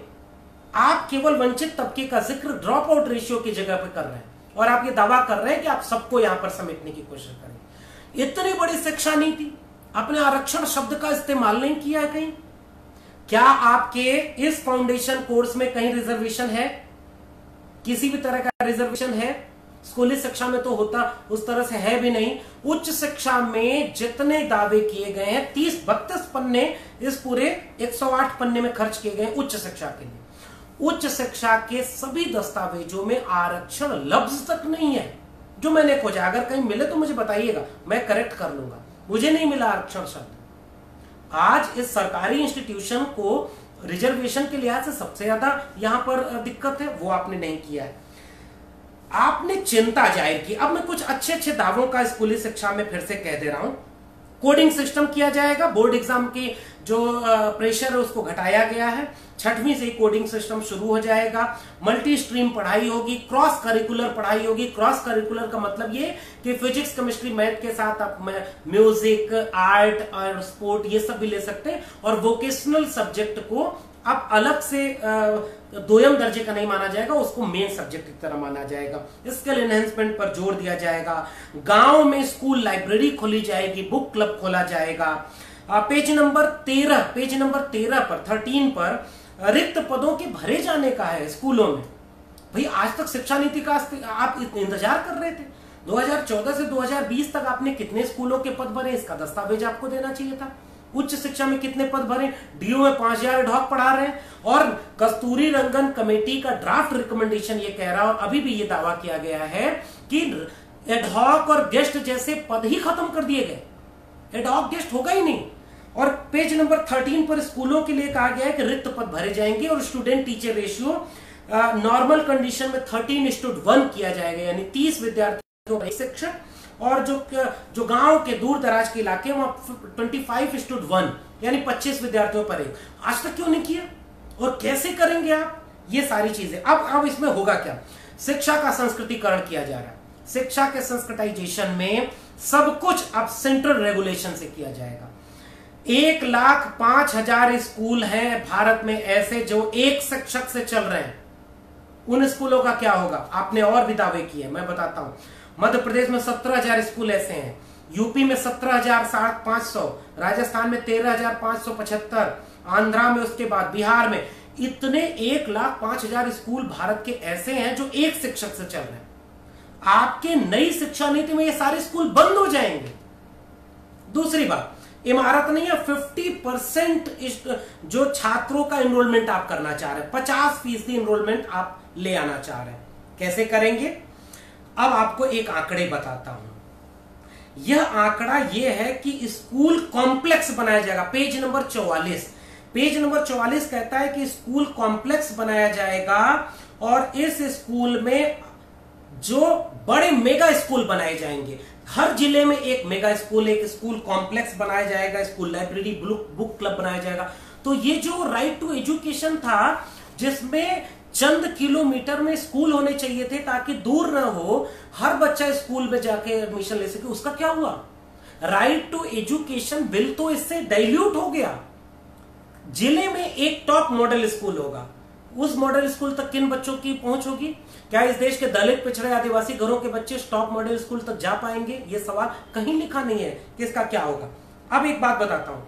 आप केवल वंचित तबके का जिक्र ड्रॉप आउट रेशियो की जगह पे कर रहे हैं, और आप ये दावा कर रहे हैं कि आप सबको यहां पर समेटने की कोशिश करें। इतनी बड़ी शिक्षा नीति, आपने आरक्षण शब्द का इस्तेमाल नहीं किया है कहीं। क्या आपके इस फाउंडेशन कोर्स में कहीं रिजर्वेशन है? किसी भी तरह का रिजर्वेशन है? स्कूली शिक्षा में तो होता उस तरह से है भी नहीं। उच्च शिक्षा में जितने दावे किए गए हैं, 30-32 पन्ने इस पूरे 108 पन्ने में खर्च किए गए उच्च शिक्षा के लिए। उच्च शिक्षा के सभी दस्तावेजों में आरक्षण लफ्ज तक नहीं है जो मैंने खोजा। अगर कहीं मिले तो मुझे बताइएगा, मैं करेक्ट कर लूंगा। मुझे नहीं मिला आरक्षण शब्द। आज इस सरकारी इंस्टीट्यूशन को रिजर्वेशन के लिहाज से सबसे ज्यादा यहां पर दिक्कत है, वो आपने नहीं किया है। आपने चिंता जाहिर की। अब मैं कुछ अच्छे अच्छे दावों का स्कूली शिक्षा में फिर से कह दे रहा हूं। कोडिंग सिस्टम किया जाएगा, बोर्ड एग्जाम की जो प्रेशर है उसको घटाया गया है, 6वीं से ही कोडिंग सिस्टम शुरू हो जाएगा। मल्टी स्ट्रीम पढ़ाई होगी, क्रॉस करिकुलर पढ़ाई होगी। क्रॉस करिकुलर का मतलब ये कि फिजिक्स केमिस्ट्री मैथ के साथ आप म्यूजिक, आर्ट और स्पोर्ट ये सब भी ले सकते हैं। और वोकेशनल सब्जेक्ट को अब अलग से दोयम दर्जे का नहीं माना जाएगा, उसको मेन सब्जेक्ट की तरह माना जाएगा। स्किल एनहेंसमेंट पर जोर दिया जाएगा। गांव में स्कूल लाइब्रेरी खोली जाएगी, बुक क्लब खोला जाएगा। पेज नंबर 13 पर 13 पर रिक्त पदों के भरे जाने का है स्कूलों में। भाई आज तक शिक्षा नीति का आप इंतजार कर रहे थे, 2014 से 2020 तक आपने कितने स्कूलों के पद भरे, इसका दस्तावेज आपको देना चाहिए था। उच्च शिक्षा में कितने पद भरे, डीओ में 5000 एडहॉक पढ़ा रहे हैं। और कस्तूरी रंगन कमेटी का ड्राफ्ट रिकमेंडेशन ये कह रहा है, और अभी भी ये दावा किया गया है कि एडहॉक और गेस्ट जैसे पद ही खत्म कर दिए गए, एडहॉक गेस्ट होगा ही नहीं। और पेज नंबर 13 पर स्कूलों के लिए कहा गया है कि रिक्त पद भरे जाएंगे और student teacher ratio normal condition में 13:1 किया जाएगा, यानी 30 विद्यार्थियों का एक शिक्षक, और जो गांव के दूर दराज के इलाके वहां 25:1 यानी 25 विद्यार्थियों पर एक। आज तक क्यों नहीं किया और कैसे करेंगे आप, ये सारी चीजें। अब इसमें होगा क्या, शिक्षा का संस्कृतिकरण किया जा रहा है। शिक्षा के संस्कृताइजेशन में सब कुछ अब सेंट्रल रेगुलेशन से किया जाएगा। 1,05,000 स्कूल हैं भारत में ऐसे जो एक शिक्षक से चल रहे हैं। उन स्कूलों का क्या होगा, आपने और भी दावे किए, मैं बताता हूं। मध्य प्रदेश में 17,000 स्कूल ऐसे हैं, यूपी में 17,500, राजस्थान में 13,575, आंध्रा में, उसके बाद बिहार में। इतने 1,05,000 स्कूल भारत के ऐसे हैं जो एक शिक्षक से चल रहे हैं। आपके नई शिक्षा नीति में ये सारे स्कूल बंद हो जाएंगे। दूसरी बात, इमारत नहीं है, 50% जो छात्रों का एनरोलमेंट आप करना चाह रहे हैं, 50% एनरोलमेंट आप ले आना चाह रहे हैं। कैसे करेंगे, अब आपको एक आंकड़े बताता हूं। यह आंकड़ा यह है कि स्कूल कॉम्प्लेक्स बनाया जाएगा। पेज नंबर 44 कहता है कि स्कूल कॉम्प्लेक्स बनाया जाएगा और इस स्कूल में जो बड़े मेगा स्कूल बनाए जाएंगे। हर जिले में एक मेगा स्कूल, एक स्कूल कॉम्प्लेक्स बनाया जाएगा, स्कूल लाइब्रेरी, बुक क्लब बनाया जाएगा। तो ये जो राइट टू एजुकेशन था, जिसमें चंद किलोमीटर में स्कूल होने चाहिए थे ताकि दूर ना हो, हर बच्चा स्कूल में जाके एडमिशन ले सके, उसका क्या हुआ। राइट टू एजुकेशन बिल तो इससे डाइल्यूट हो गया। जिले में एक टॉप मॉडल स्कूल होगा, उस मॉडल स्कूल तक किन बच्चों की पहुंच होगी? क्या इस देश के दलित, पिछड़े, आदिवासी घरों के बच्चे टॉप मॉडल स्कूल तक जा पाएंगे? ये सवाल कहीं लिखा नहीं है कि इसका क्या होगा। अब एक बात बताता हूं,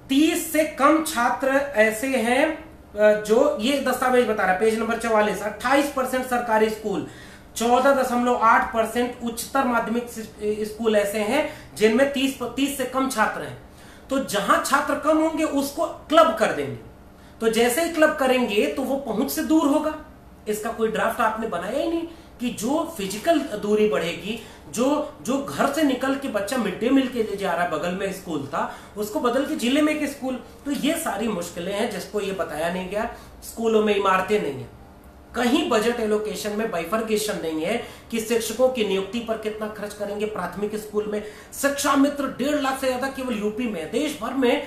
30 से कम छात्र ऐसे हैं जो ये दस्तावेज बता रहा है, पेज नंबर 44। 28% सरकारी स्कूल, 14.8% उच्चतर माध्यमिक स्कूल ऐसे हैं जिनमें 30 से कम छात्र हैं। तो जहां छात्र कम होंगे उसको क्लब कर देंगे। तो जैसे ही क्लब करेंगे तो वो पहुंच से दूर होगा। इसका कोई ड्राफ्ट आपने बनाया ही नहीं कि जो फिजिकल दूरी बढ़ेगी, जो घर से निकल के बच्चा मिड डे मील के लिए जा रहा है, बगल में स्कूल था, उसको बदल के जिले में एक स्कूल। तो ये सारी मुश्किलें हैं जिसको ये बताया नहीं गया। स्कूलों में इमारतें नहीं है, कहीं बजट एलोकेशन में बाइफर्केशन नहीं है कि शिक्षकों की नियुक्ति पर कितना खर्च करेंगे। प्राथमिक स्कूल में शिक्षा मित्र 1.5 लाख से ज्यादा केवल यूपी में, देश भर में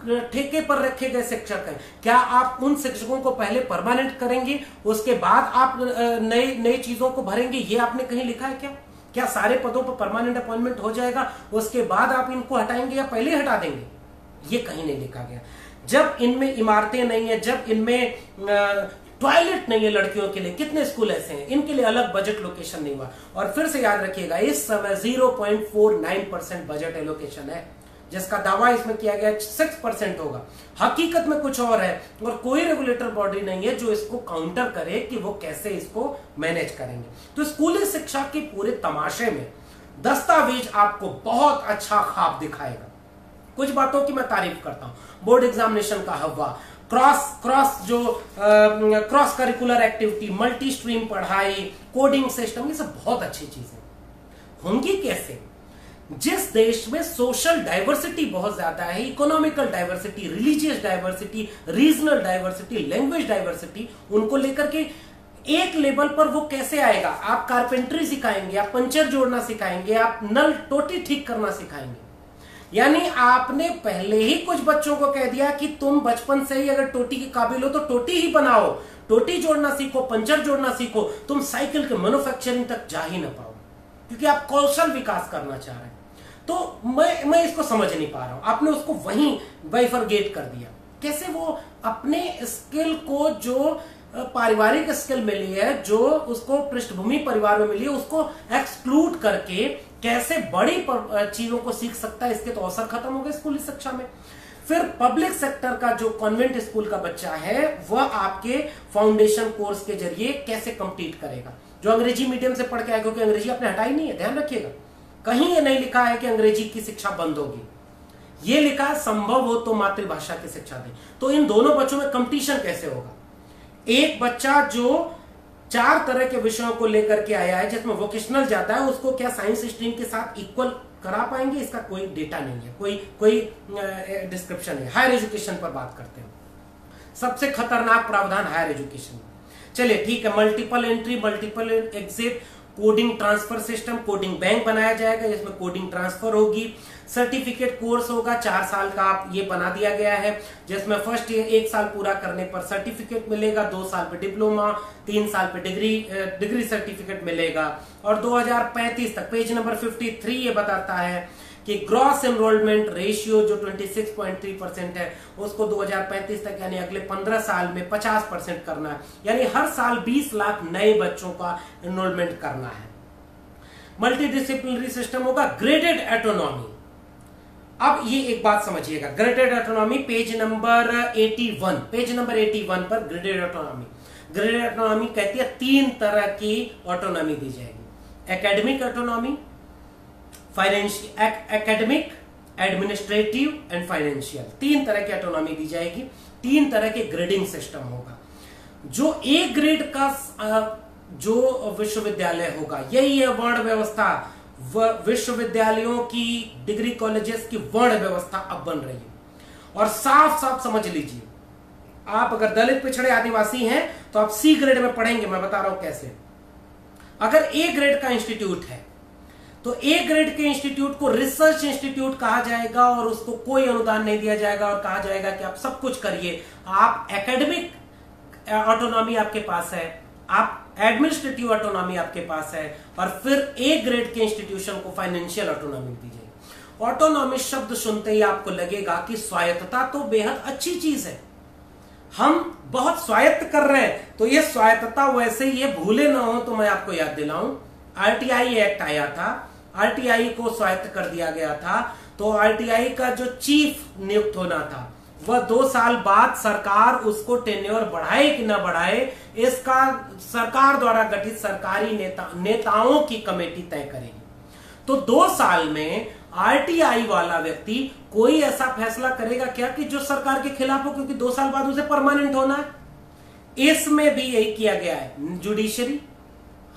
ठेके पर रखे गए शिक्षक हैं। क्या आप उन शिक्षकों को पहले परमानेंट करेंगे, उसके बाद आप नई चीजों को भरेंगे? ये आपने कहीं लिखा है क्या? क्या सारे पदों पर परमानेंट अपॉइंटमेंट हो जाएगा, उसके बाद आप इनको हटाएंगे या पहले हटा देंगे? ये कहीं नहीं लिखा गया। जब इनमें इमारतें नहीं है, जब इनमें टॉयलेट नहीं है लड़कियों के लिए, कितने स्कूल ऐसे हैं, इनके लिए अलग बजट लोकेशन नहीं हुआ। और फिर से याद रखिएगा, इस समय 0.49% बजट एलोकेशन है, जिसका दावा इसमें किया गया 6% होगा। हकीकत में कुछ और है और कोई रेगुलेटर बॉडी नहीं है जो इसको काउंटर करे कि वो कैसे इसको मैनेज करेंगे। तो स्कूली शिक्षा के पूरे तमाशे में दस्तावेज आपको बहुत अच्छा ख्वाब दिखाएगा। कुछ बातों की मैं तारीफ करता हूं, बोर्ड एग्जामिनेशन का हवा, cross curricular activity, multi stream पढ़ाई, कोडिंग सिस्टम, ये सब बहुत अच्छी चीजें होंगी। कैसे? जिस देश में सोशल डाइवर्सिटी बहुत ज्यादा है, economical diversity, religious diversity, regional diversity, language diversity, उनको लेकर के एक लेवल पर वो कैसे आएगा? आप कारपेंटरी सिखाएंगे, आप पंचर जोड़ना सिखाएंगे, आप नल टोटी ठीक करना सिखाएंगे। यानी आपने पहले ही कुछ बच्चों को कह दिया कि तुम बचपन से ही अगर टोटी के काबिल हो तो टोटी ही बनाओ, टोटी जोड़ना सीखो, पंचर जोड़ना सीखो, तुम साइकिल के मैन्युफैक्चरिंग तक जा ही ना पाओ, क्योंकि आप कौशल विकास करना चाह रहे हैं। तो मैं इसको समझ नहीं पा रहा हूं। आपने उसको वहीं बाइफरगेट कर दिया। कैसे वो अपने स्किल को, जो पारिवारिक स्किल मिली है, जो उसको पृष्ठभूमि परिवार में मिली है, उसको एक्सक्लूड करके कैसे बड़ी चीजों को सीख सकता है, इसके तो अवसर खत्म हो गए स्कूली शिक्षा में। फिर पब्लिक सेक्टर का जो कॉन्वेंट स्कूल का बच्चा है वह आपके फाउंडेशन कोर्स के जरिए कैसे कंप्लीट करेगा, जो अंग्रेजी मीडियम से पढ़ के आए, क्योंकि अंग्रेजी आपने हटाई नहीं है, ध्यान रखिएगा। कहीं ये नहीं लिखा है कि अंग्रेजी की शिक्षा बंद होगी, ये लिखा है संभव हो तो मातृभाषा की शिक्षा दें। तो इन दोनों बच्चों में कंपटीशन कैसे होगा? एक बच्चा जो 4 तरह के विषयों को लेकर के आया है, जिसमें वोकेशनल जाता है, उसको क्या साइंस स्ट्रीम के साथ इक्वल करा पाएंगे? इसका कोई डेटा नहीं है, कोई डिस्क्रिप्शन है। हायर एजुकेशन पर बात करते हैं, सबसे खतरनाक प्रावधान हायर एजुकेशन में। चलिए ठीक है, multiple entry, multiple exit, coding transfer system, coding bank बनाया जाएगा जिसमें कोडिंग ट्रांसफर होगी। सर्टिफिकेट कोर्स होगा, 4 साल का आप ये बना दिया गया है, जिसमें फर्स्ट ईयर 1 साल पूरा करने पर सर्टिफिकेट मिलेगा, 2 साल पे डिप्लोमा, 3 साल पे डिग्री सर्टिफिकेट मिलेगा। और 2035 तक, पेज नंबर 53 ये बताता है कि ग्रॉस एनरोलमेंट रेशियो जो 26.3% है, उसको 2035 तक यानी अगले 15 साल में 50% करना है। यानी हर साल 20 लाख नए बच्चों का एनरोलमेंट करना है। मल्टीडिसिप्लिनरी सिस्टम होगा, ग्रेडेड ऑटोनॉमी। अब ये एक बात समझिएगा, graded autonomy page number 81, page number 81 पर ग्रेडेड ऑटोनॉमी। ग्रेडेड ऑटोनॉमी कहती है 3 तरह की ऑटोनॉमी दी जाएगी, academic autonomy, academic, administrative and financial. 3 तरह की ऑटोनॉमी दी जाएगी, 3 तरह के ग्रेडिंग सिस्टम होगा। जो ए ग्रेड का जो विश्वविद्यालय होगा, यही है वर्ण व्यवस्था। विश्वविद्यालयों की, डिग्री कॉलेजेस की वर्ण व्यवस्था अब बन रही है। और साफ साफ समझ लीजिए, आप अगर दलित, पिछड़े, आदिवासी हैं तो आप सी ग्रेड में पढ़ेंगे। मैं बता रहा हूं कैसे। अगर ए ग्रेड का इंस्टीट्यूट है तो ए ग्रेड के इंस्टीट्यूट को रिसर्च इंस्टीट्यूट कहा जाएगा और उसको कोई अनुदान नहीं दिया जाएगा और कहा जाएगा कि आप सब कुछ करिए। आप एकेडमिक ऑटोनॉमी आपके पास है, आप एडमिनिस्ट्रेटिव ऑटोनॉमी आपके पास है, और फिर ए ग्रेड के इंस्टीट्यूशन को फाइनेंशियल ऑटोनॉमी दी जाएगी। ऑटोनॉमी शब्द सुनते ही आपको लगेगा कि स्वायत्तता तो बेहद अच्छी चीज है, हम बहुत स्वायत्त कर रहे हैं। तो ये स्वायत्तता, वैसे ये भूले ना हो तो मैं आपको याद दिलाऊं, आरटीआई एक्ट आया था, आरटीआई को स्वायत्त कर दिया गया था। तो आरटीआई का जो चीफ नियुक्त होना था, वह 2 साल बाद सरकार उसको टेन्योर बढ़ाए कि ना बढ़ाए, इसका सरकार द्वारा गठित सरकारी नेताओं की कमेटी तय करेगी। तो 2 साल में आरटीआई वाला व्यक्ति कोई ऐसा फैसला करेगा क्या कि जो सरकार के खिलाफ हो, क्योंकि 2 साल बाद उसे परमानेंट होना है। इसमें भी यही किया गया है। जुडिशरी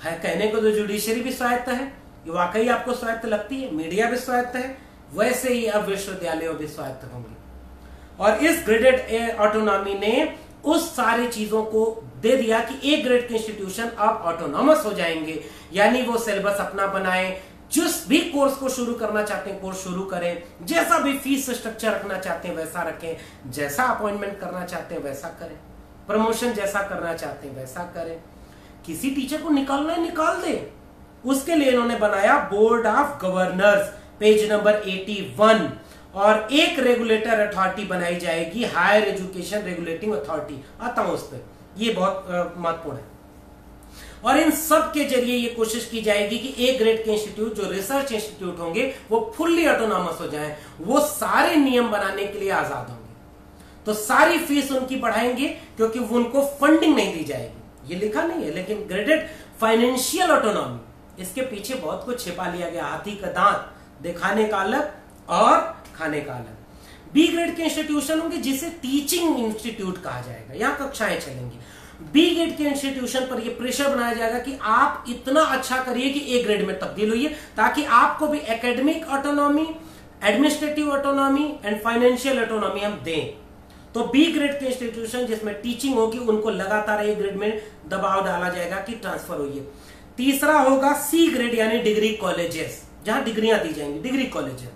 है, कहने को तो जुडिशरी भी स्वायत्त है, ये वाकई आपको स्वायत्त लगती है, मीडिया भी स्वायत्त है, वैसे ही अब विश्वविद्यालय भी स्वायत्त होंगे। और इस ग्रेडेड ऑटोनॉमी ने उस सारी चीजों को दे दिया कि ए ग्रेड के इंस्टीट्यूशन अब ऑटोनॉमस हो जाएंगे, यानी वो सिलेबस अपना बनाए, जिस भी कोर्स को शुरू करना चाहते हैं कोर्स शुरू करें, जैसा भी फीस स्ट्रक्चर रखना चाहते हैं वैसा रखें, जैसा अपॉइंटमेंट करना चाहते हैं वैसा करें, प्रमोशन जैसा करना चाहते हैं वैसा करें। किसी टीचर को निकालना है निकाल दे, उसके लिए इन्होंने बनाया board of governors, page number 81। और एक रेगुलेटर अथॉरिटी बनाई जाएगी, हायर एजुकेशन रेगुलेटिंग अथॉरिटी। आता हूं उस पर, ये बहुत महत्वपूर्ण है। और इन सब के जरिए ये कोशिश की जाएगी कि ए ग्रेड के इंस्टीट्यूट, जो रिसर्च इंस्टीट्यूट होंगे, वो फुल्ली ऑटोनॉमस हो जाएं, वो सारे नियम बनाने के लिए आजाद होंगे। तो सारी फीस उनकी बढ़ाएंगे क्योंकि उनको फंडिंग नहीं दी जाएगी। ये लिखा नहीं है, लेकिन ग्रेडेड फाइनेंशियल ऑटोनॉमी, इसके पीछे बहुत कुछ छिपा लिया गया। हाथी का दांत, दिखाने का अलग और खाने का अलग। बी ग्रेड के इंस्टीट्यूशन होंगे जिसे टीचिंग इंस्टीट्यूट कहा जाएगा, यहां कक्षाएं चलेंगी। बी ग्रेड के इंस्टीट्यूशन पर यह प्रेशर बनाया जाएगा कि आप इतना अच्छा करिए कि ए ग्रेड में तब्दील होइए, ताकि आपको भी academic autonomy, administrative autonomy and financial autonomy हम दें। तो बी ग्रेड के इंस्टीट्यूशन जिसमें टीचिंग होगी उनको लगातार ए ग्रेड में दबाव डाला जाएगा कि ट्रांसफर होइए। तीसरा होगा सी ग्रेड यानी डिग्री कॉलेजेस, जहां डिग्रियां दी जाएंगी, डिग्री कॉलेज।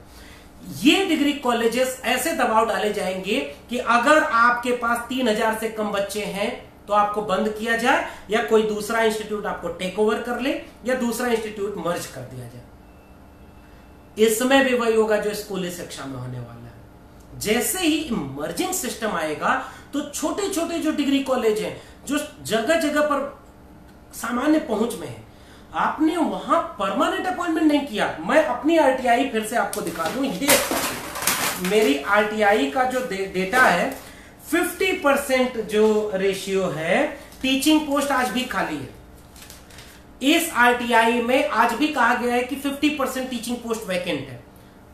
ये डिग्री कॉलेजेस ऐसे दबाव डाले जाएंगे कि अगर आपके पास 3000 से कम बच्चे हैं तो आपको बंद किया जाए, या कोई दूसरा इंस्टीट्यूट आपको टेक ओवर कर ले, या दूसरा इंस्टीट्यूट मर्ज कर दिया जाए। इसमें भी वही होगा जो स्कूली शिक्षा में होने वाला है। जैसे ही मर्जिंग सिस्टम आएगा तो छोटे छोटे जो डिग्री कॉलेज हैं, जो जगह जगह पर सामान्य पहुंच में है, आपने वहां परमानेंट अपॉइंटमेंट नहीं किया। मैं अपनी आरटीआई फिर से आपको दिखा दूं, ये मेरी आरटीआई का जो डेटा है, 50% जो रेशियो है टीचिंग पोस्ट आज भी खाली है। इस आरटीआई में आज भी कहा गया है कि 50% टीचिंग पोस्ट वैकेंट है।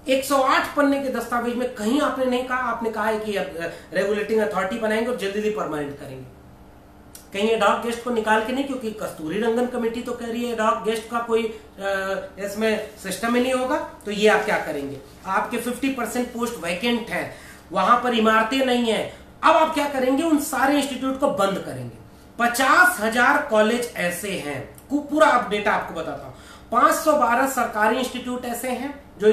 108 पन्ने के दस्तावेज में कहीं आपने नहीं कहा, आपने कहा है कि रेगुलेटिंग अथॉरिटी बनाएंगे और जल्दी परमानेंट करेंगे। कहीं एडॉक गेस्ट को निकाल के नहीं, क्योंकि कस्तूरी रंगन कमेटी तो कह रही है एडॉक गेस्ट का कोई इसमें सिस्टम ही नहीं होगा। तो ये आप क्या करेंगे? आपके 50% पोस्ट वैकेंट है, वहां पर इमारतें नहीं है। अब आप क्या करेंगे? उन सारे इंस्टीट्यूट को बंद करेंगे। 50,000 कॉलेज ऐसे हैं, पूरा डेटा आपको बताता हूं। 512 सरकारी इंस्टीट्यूट ऐसे हैं जो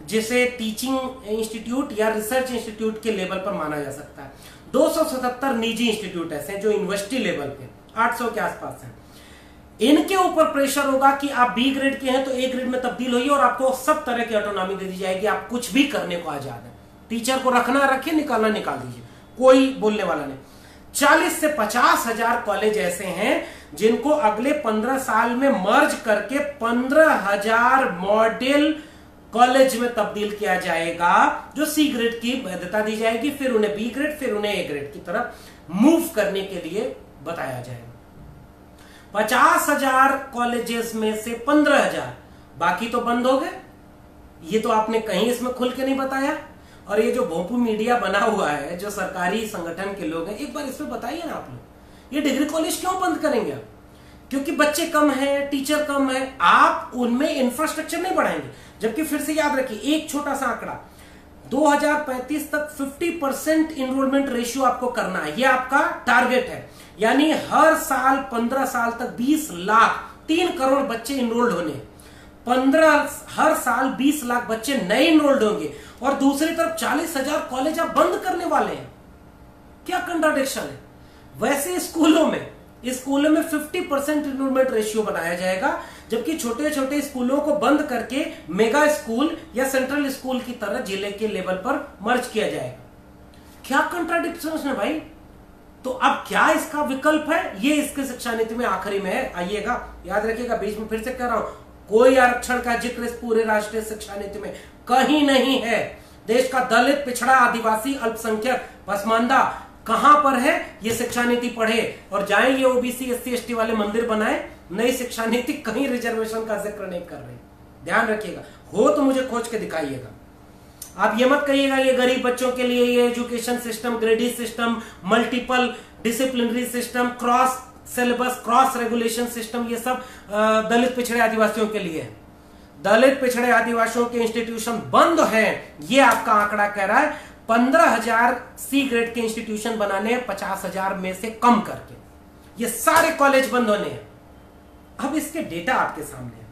जिसे टीचिंग इंस्टीट्यूट या रिसर्च इंस्टीट्यूट के लेवल पर माना जा सकता है। 277 निजी इंस्टीट्यूट ऐसे हैं जो यूनिवर्सिटी लेवल पे 800 के आसपास हैं। इनके ऊपर प्रेशर होगा कि आप बी ग्रेड के हैं तो ए ग्रेड में तब्दील होइए और आपको सब तरह की ऑटोनॉमी दे दी जाएगी, आप कुछ भी करने को आजाद है। टीचर को रखना रखिए, निकालना निकाल दीजिए, कोई बोलने वाला नहीं। 40 से 50,000 कॉलेज ऐसे हैं जिनको अगले 15 साल में मर्ज करके 15,000 मॉडल कॉलेज में तब्दील किया जाएगा, जो सी ग्रेड की वैधता दी जाएगी, फिर उन्हें बी ग्रेड, फिर उन्हें ए ग्रेड की तरफ मूव करने के लिए बताया जाएगा। 50,000 कॉलेजेस में से 15,000 बाकी तो बंद हो गए। ये तो आपने कहीं इसमें खुल के नहीं बताया। और ये जो भोंपू मीडिया बना हुआ है, जो सरकारी संगठन के लोग हैं, एक बार इसमें बताइए ना आप लोग, ये डिग्री कॉलेज क्यों बंद करेंगे आप? क्योंकि बच्चे कम हैं, टीचर कम है, आप उनमें इंफ्रास्ट्रक्चर नहीं बढ़ाएंगे। जबकि फिर से याद रखिए एक छोटा सा आंकड़ा, 2035 तक 50% इनरोलमेंट रेशियो आपको करना है, ये आपका टारगेट है। यानी हर साल 15 साल तक 20 लाख 3 करोड़ बच्चे इनरोल्ड होने, हर साल 20 लाख बच्चे नए इनरोल्ड होंगे, और दूसरी तरफ 40,000 कॉलेज आप बंद करने वाले हैं। क्या कंट्राडिक्शन है? वैसे स्कूलों में 50% इनरोलमेंट रेशियो बनाया जाएगा, जबकि छोटे छोटे स्कूलों को बंद करके मेगा स्कूल या सेंट्रल स्कूल की तरह जिले के लेवल पर मर्ज किया जाएगा। क्या कंट्राडिक्शन है भाई? तो अब क्या इसका विकल्प है? ये इसके शिक्षा नीति में आखिरी में है, आइएगा याद रखिएगा। बीच में फिर से कह रहा हूं, कोई आरक्षण का जिक्र इस पूरे राष्ट्रीय शिक्षा नीति में कहीं नहीं है। देश का दलित, पिछड़ा, आदिवासी, अल्पसंख्यक, पसमानदा कहां पर है? ये शिक्षा नीति पढ़े और जाएं, ये ओबीसी SC ST वाले मंदिर बनाए। नई शिक्षा नीति कहीं रिजर्वेशन का जिक्र नहीं कर रही, ध्यान रखिएगा। हो तो मुझे खोज के दिखाइएगा। आप ये मत कहिएगा ये गरीब बच्चों के लिए ये education system, grading system, multiple disciplinary system, cross syllabus, cross regulation system, ये सब दलित, पिछड़े, आदिवासियों के लिए है। दलित, पिछड़े, आदिवासियों के इंस्टीट्यूशन बंद हैं, ये आपका आंकड़ा कह रहा है। 15,000 सी ग्रेड के इंस्टीट्यूशन बनाने हैं 50,000 में से कम करके, ये सारे कॉलेज बंद होने हैं। अब इसके डेटा आपके सामने है,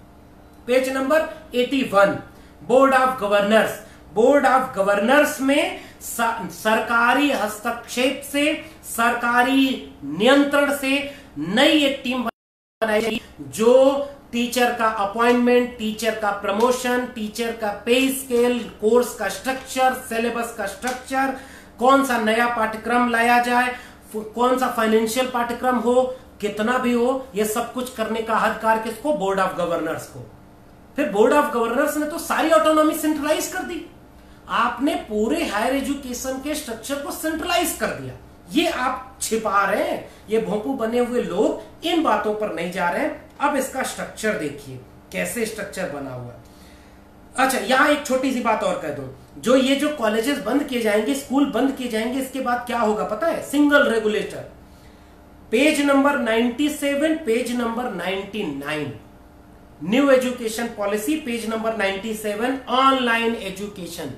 page number 81, board of governors. Board of governors में सरकारी हस्तक्षेप से, सरकारी नियंत्रण से नई एक टीम बनाई जाएगी, जो टीचर का अपॉइंटमेंट, टीचर का प्रमोशन, टीचर का पे स्केल, कोर्स का स्ट्रक्चर, सिलेबस का स्ट्रक्चर, कौन सा नया पाठ्यक्रम लाया जाए, कौन सा फाइनेंशियल पाठ्यक्रम हो, कितना भी हो, यह सब कुछ करने का अधिकार किसको? बोर्ड ऑफ गवर्नर्स को। फिर बोर्ड ऑफ गवर्नर्स ने तो सारी ऑटोनॉमी सेंट्रलाइज कर दी। आपने पूरे हायर एजुकेशन के स्ट्रक्चर को सेंट्रलाइज कर दिया। ये आप छिपा रहे हैं, ये भोंपू बने हुए लोग इन बातों पर नहीं जा रहे हैं। अब इसका स्ट्रक्चर देखिए, कैसे स्ट्रक्चर बना हुआ है। अच्छा, यहां एक छोटी सी बात और कह दूं, जो ये जो कॉलेजेस बंद किए जाएंगे, स्कूल बंद किए जाएंगे, इसके बाद क्या होगा पता है? Single regulator. Page number 97, page number 99, new education policy, page number 97, online education.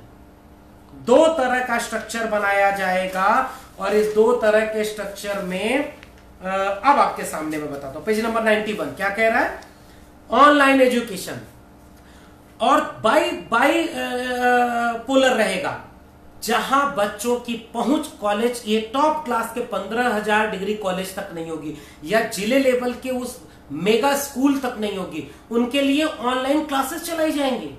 दो तरह का स्ट्रक्चर बनाया जाएगा और इस दो तरह के स्ट्रक्चर में अब आपके सामने मैं बताता हूं। पेज नंबर 91 क्या कह रहा है? ऑनलाइन एजुकेशन और बाई पोलर रहेगा, जहां बच्चों की पहुंच कॉलेज ये टॉप क्लास के 15,000 डिग्री कॉलेज तक नहीं होगी या जिले लेवल के उस मेगा स्कूल तक नहीं होगी, उनके लिए ऑनलाइन क्लासेस चलाई जाएंगी।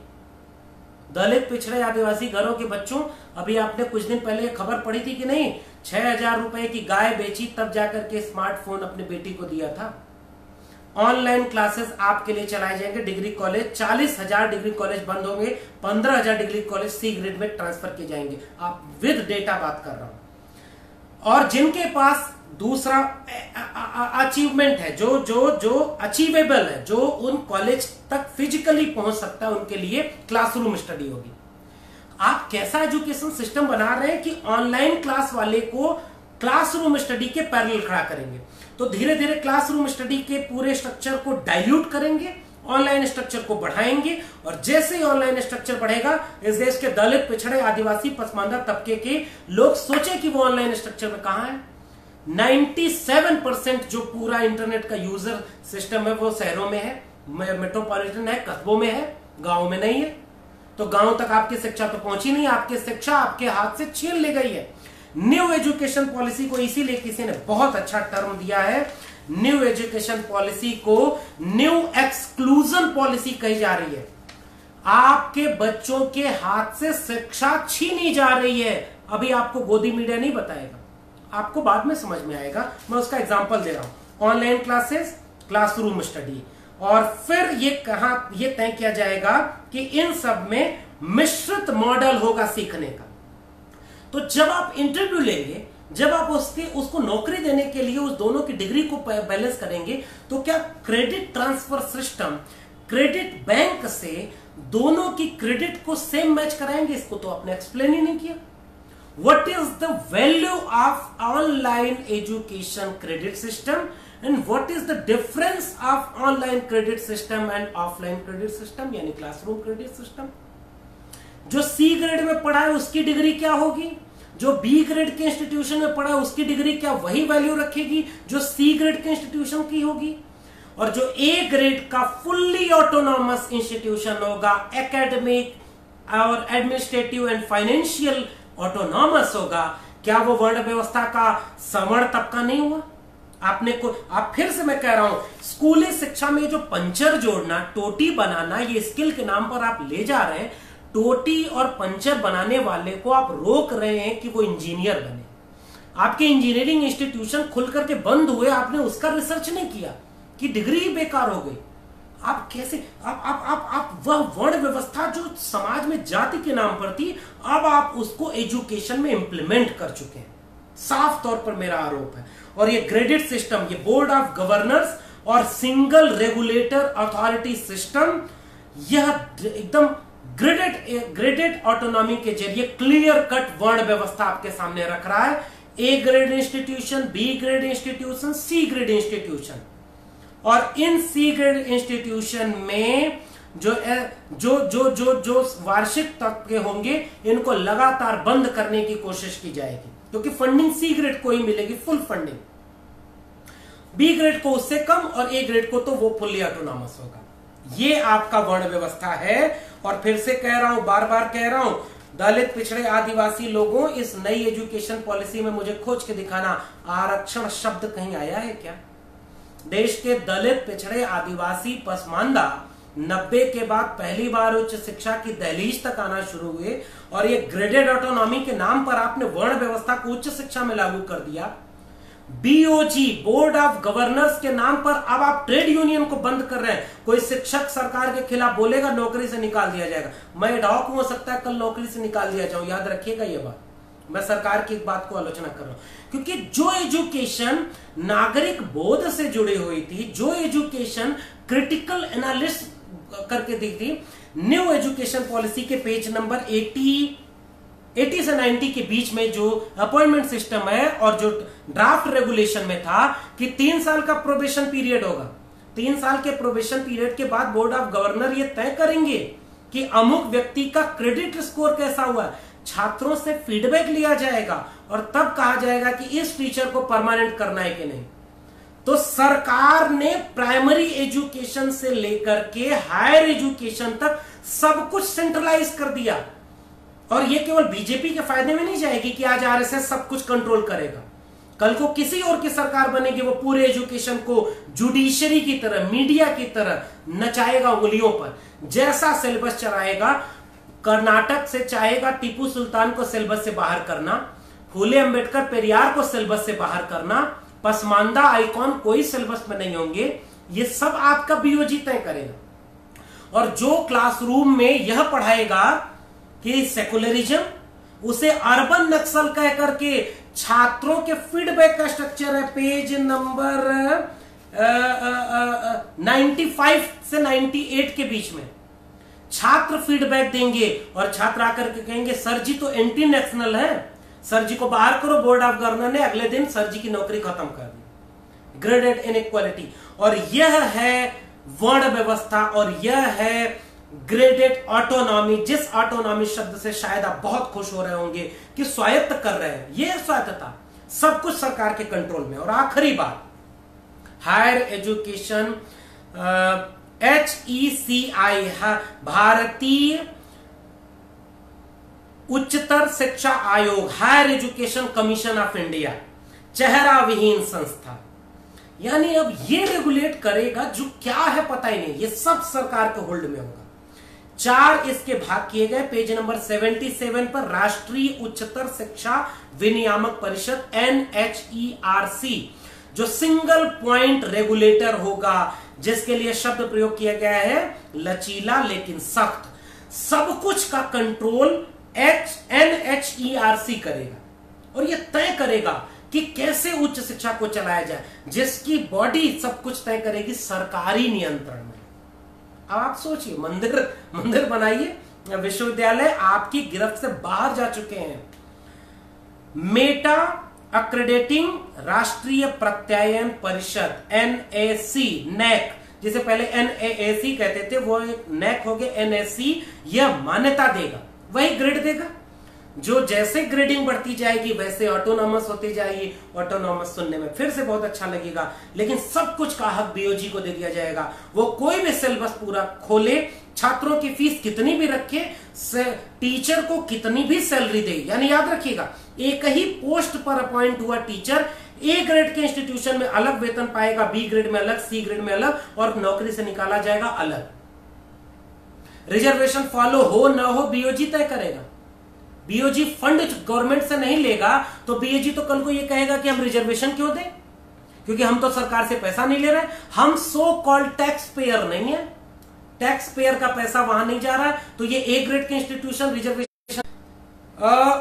दलित पिछड़े आदिवासी घरों के बच्चों, अभी आपने कुछ दिन पहले खबर पढ़ी थी कि नहीं, 6,000 रुपए की गाय बेची तब जाकर के स्मार्टफोन अपनी बेटी को दिया था। ऑनलाइन क्लासेस आपके लिए चलाए जाएंगे। डिग्री कॉलेज 40,000 डिग्री कॉलेज बंद होंगे, 15,000 डिग्री कॉलेज सी ग्रेड में ट्रांसफर किए जाएंगे। आप विद डेटा बात कर रहा हूं। और जिनके पास दूसरा अचीवमेंट है, जो जो जो अचीवेबल है, जो उन कॉलेज तक फिजिकली पहुंच सकता है, उनके लिए क्लासरूम स्टडी होगी। आप कैसा एजुकेशन सिस्टम बना रहे हैं कि ऑनलाइन क्लास वाले को क्लासरूम स्टडी के पैरेलल खड़ा करेंगे। तो धीरे धीरे क्लासरूम स्टडी के पूरे स्ट्रक्चर को डाइल्यूट करेंगे, ऑनलाइन स्ट्रक्चर को बढ़ाएंगे, और जैसे ही ऑनलाइन स्ट्रक्चर बढ़ेगा, इस देश के दलित पिछड़े आदिवासी पसमानदा तबके के लोग सोचे कि वो ऑनलाइन स्ट्रक्चर में कहां है। 97% जो पूरा इंटरनेट का यूजर सिस्टम है वो शहरों में है, मेट्रोपॉलिटन है, कस्बों में है, गांव में नहीं है। तो गांव तक आपकी शिक्षा तो पहुंची नहीं, आपकी शिक्षा आपके हाथ से छीन ली गई है। न्यू एजुकेशन पॉलिसी को इसीलिए किसी ने बहुत अच्छा टर्म दिया है, न्यू एजुकेशन पॉलिसी को न्यू एक्सक्लूजन पॉलिसी कही जा रही है। आपके बच्चों के हाथ से शिक्षा छीनी जा रही है। अभी आपको गोदी मीडिया नहीं बताएगा, आपको बाद में समझ में आएगा। मैं उसका एग्जांपल दे रहा हूं। ऑनलाइन क्लासेस, क्लासरूम स्टडी, और फिर ये तय किया जाएगा कि इन सब में मिश्रित मॉडल होगा सीखने का। तो जब आप इंटरव्यू लेंगे, जब आप उसको नौकरी देने के लिए उस दोनों की डिग्री को बैलेंस करेंगे, तो क्या credit transfer system credit bank से दोनों की क्रेडिट को सेम मैच कराएंगे? इसको तो आपने एक्सप्लेन ही नहीं किया। What is the value of online education credit system and what is the difference of online credit system and offline credit system यानी classroom credit system? जो C ग्रेड में पढ़ा है उसकी डिग्री क्या होगी, जो B ग्रेड के इंस्टीट्यूशन में पढ़ा है उसकी डिग्री क्या वही वैल्यू रखेगी जो C ग्रेड के इंस्टीट्यूशन की होगी? और जो A ग्रेड का फुल्ली ऑटोनॉमस इंस्टीट्यूशन होगा, एकेडमिक और एडमिनिस्ट्रेटिव एंड फाइनेंशियल ऑटोनॉमस होगा, क्या वो वर्ण व्यवस्था का सवर्ण तबका नहीं हुआ? आप फिर से मैं कह रहा हूं, स्कूली शिक्षा में जो पंचर जोड़ना, टोटी बनाना, ये स्किल के नाम पर आप ले जा रहे हैं। टोटी और पंचर बनाने वाले को आप रोक रहे हैं कि वो इंजीनियर बने। आपके इंजीनियरिंग इंस्टीट्यूशन खुल करके बंद हुए, आपने उसका रिसर्च नहीं किया कि डिग्री ही बेकार हो गई। आप कैसे आप वह वर्ण व्यवस्था जो समाज में जाति के नाम पर थी, अब आप उसको एजुकेशन में इंप्लीमेंट कर चुके हैं। साफ तौर पर मेरा आरोप है। और ये ग्रेडेड सिस्टम, ये बोर्ड ऑफ गवर्नर्स और सिंगल रेगुलेटर अथॉरिटी सिस्टम, यह एकदम ग्रेडेड ऑटोनॉमी के जरिए क्लियर कट वर्ण व्यवस्था आपके सामने रख रहा है। A grade institution, B grade institution, C grade institution, और इन सी ग्रेड इंस्टीट्यूशन में जो वार्षिक तबके होंगे, इनको लगातार बंद करने की कोशिश की जाएगी, क्योंकि फंडिंग सी ग्रेड को ही मिलेगी, फुल फंडिंग। बी ग्रेड को उससे कम और ए ग्रेड को तो वो फुल्ली ऑटोनॉमस होगा। ये आपका वर्ण व्यवस्था है। और फिर से कह रहा हूं, बार बार कह रहा हूं, दलित पिछड़े आदिवासी लोगों, इस नई एजुकेशन पॉलिसी में मुझे खोज के दिखाना, आरक्षण शब्द कहीं आया है क्या? देश के दलित पिछड़े आदिवासी पसमानदा 90 के बाद पहली बार उच्च शिक्षा की दहलीज तक आना शुरू हुए, और ये ग्रेडेड ऑटोनॉमी के नाम पर आपने वर्ण व्यवस्था को उच्च शिक्षा में लागू कर दिया। बीओजी, बोर्ड ऑफ गवर्नर्स के नाम पर अब आप ट्रेड यूनियन को बंद कर रहे हैं। कोई शिक्षक सरकार के खिलाफ बोलेगा, नौकरी से निकाल दिया जाएगा। मैं एडहॉक हो सकता है कल नौकरी से निकाल दिया जाऊं, याद रखिएगा ये बात। मैं सरकार की एक बात को आलोचना कर रहा हूं, क्योंकि जो एजुकेशन नागरिक बोध से जुड़ी हुई थी, जो एजुकेशन क्रिटिकल एनालिसिस करके दी थी, न्यू एजुकेशन पॉलिसी के पेज नंबर 80 से 90 के बीच में जो अपॉइंटमेंट सिस्टम है, और जो ड्राफ्ट रेगुलेशन में था कि 3 साल का प्रोबेशन पीरियड होगा। 3 साल के प्रोबेशन पीरियड के बाद बोर्ड ऑफ गवर्नर ये तय करेंगे कि अमुक व्यक्ति का क्रेडिट स्कोर कैसा हुआ है। छात्रों से फीडबैक लिया जाएगा और तब कहा जाएगा कि इस टीचर को परमानेंट करना है कि नहीं। तो सरकार ने प्राइमरी एजुकेशन से लेकर के हायर एजुकेशन तक सब कुछ सेंट्रलाइज कर दिया। और ये केवल बीजेपी के फायदे में नहीं जाएगी कि आज आरएसएस सब कुछ कंट्रोल करेगा। कल को किसी और की सरकार बनेगी, वो पूरे एजुकेशन को जुडिशरी की तरह, मीडिया की तरह नचाएगा उंगलियों पर। जैसा सिलेबस चलाएगा, कर्नाटक से चाहेगा टीपू सुल्तान को सिलेबस से बाहर करना, फूले अंबेडकर पेरियार को सिलेबस से बाहर करना, पसमानदा आइकॉन कोई सिलेबस में नहीं होंगे। ये सब आपका बीओजी तय करेगा। और जो क्लासरूम में यह पढ़ाएगा कि सेकुलरिज्म, उसे अर्बन नक्सल कह करके छात्रों के फीडबैक का स्ट्रक्चर है। पेज नंबर 95 से 98 के बीच में छात्र फीडबैक देंगे और छात्र आकर के कहेंगे सर जी तो एंटी नेशनल है, सर जी को बाहर करो। बोर्ड ऑफ गवर्नर ने अगले दिन सर जी की नौकरी खत्म कर दी। Graded inequality. और यह है वर्ण व्यवस्था और यह है ग्रेडेड ऑटोनॉमी। जिस ऑटोनॉमी शब्द से शायद आप बहुत खुश हो रहे होंगे कि स्वायत्त कर रहे हैं, यह स्वायत्तता सब कुछ सरकार के कंट्रोल में। और आखिरी बात, हायर एजुकेशन HECI, भारतीय उच्चतर शिक्षा आयोग, higher education commission of India, चेहरा विहीन संस्था। यानी अब ये रेगुलेट करेगा जो क्या है पता ही नहीं, ये सब सरकार के होल्ड में होगा। 4 इसके भाग किए गए। पेज नंबर 77 पर राष्ट्रीय उच्चतर शिक्षा विनियामक परिषद NHERC, जो सिंगल पॉइंट रेगुलेटर होगा, जिसके लिए शब्द प्रयोग किया गया है लचीला लेकिन सख्त। सब कुछ का कंट्रोल NHERC करेगा और यह तय करेगा कि कैसे उच्च शिक्षा को चलाया जाए, जिसकी बॉडी सब कुछ तय करेगी सरकारी नियंत्रण में। अब आप सोचिए, मंदिर बनाइए, विश्वविद्यालय आपकी गिरफ्त से बाहर जा चुके हैं। मेटा अक्रेडिटिंग राष्ट्रीय प्रत्यायन परिषद NAC, जिसे पहले NAAC कहते थे, वो एक NAC हो गया NAC। यह मान्यता देगा, वही ग्रेड देगा। जो जैसे ग्रेडिंग बढ़ती जाएगी वैसे ऑटोनॉमस होती जाएगी। ऑटोनॉमस सुनने में फिर से बहुत अच्छा लगेगा, लेकिन सब कुछ का हक बीओजी को दे दिया जाएगा। वो कोई भी सिलेबस पूरा खोले, छात्रों की फीस कितनी भी रखे, टीचर को कितनी भी सैलरी दे। यानी याद रखिएगा, एक ही पोस्ट पर अपॉइंट हुआ टीचर ए ग्रेड के इंस्टीट्यूशन में अलग वेतन पाएगा, बी ग्रेड में अलग, सी ग्रेड में अलग, और नौकरी से निकाला जाएगा अलग। रिजर्वेशन फॉलो हो ना हो बीओजी तय करेगा। बीओजी फंड गवर्नमेंट से नहीं लेगा तो बीओजी तो कल को ये कहेगा कि हम रिजर्वेशन क्यों दें, क्योंकि हम तो सरकार से पैसा नहीं ले रहे। हम सो कॉल्ड टैक्स पेयर नहीं है, टैक्स पेयर का पैसा वहां नहीं जा रहा है। तो ये ए ग्रेड के इंस्टीट्यूशन रिजर्वेशन।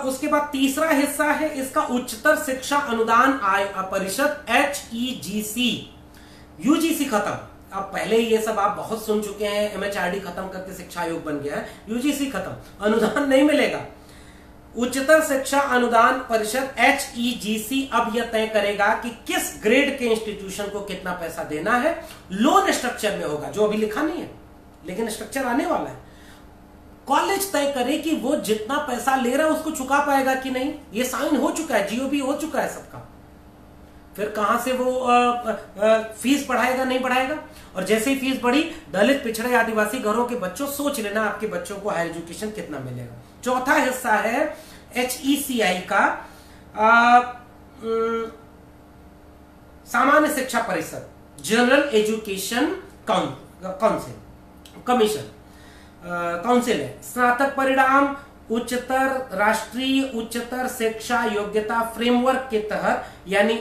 उसके बाद तीसरा हिस्सा है इसका उच्चतर शिक्षा अनुदान परिषद HEGC। यूजीसी खत्म, अब पहले ये सब आप बहुत सुन चुके हैं, MHRD खत्म करके शिक्षा आयोग बन गया है। यूजीसी खत्म, अनुदान नहीं मिलेगा। उच्चतर शिक्षा अनुदान परिषद HEGC अब यह तय करेगा कि किस ग्रेड के इंस्टीट्यूशन को कितना पैसा देना है। लोन स्ट्रक्चर में होगा, जो अभी लिखा नहीं है लेकिन स्ट्रक्चर आने वाला है। कॉलेज तय करे कि वो जितना पैसा ले रहा है उसको चुका पाएगा कि नहीं। ये साइन हो चुका है, GOB हो चुका है सबका। फिर कहां से वो फीस बढ़ाएगा, नहीं बढ़ाएगा। और जैसे ही फीस बढ़ी, दलित, पिछड़े, आदिवासी घरों के बच्चों, सोच लेना आपके बच्चों को हायर एजुकेशन कितना मिलेगा। चौथा हिस्सा है HECI का सामान्य शिक्षा परिषद, जनरल एजुकेशन काउंसिल है। स्नातक परिणाम उच्चतर राष्ट्रीय उच्चतर शिक्षा योग्यता फ्रेमवर्क के तहत, यानी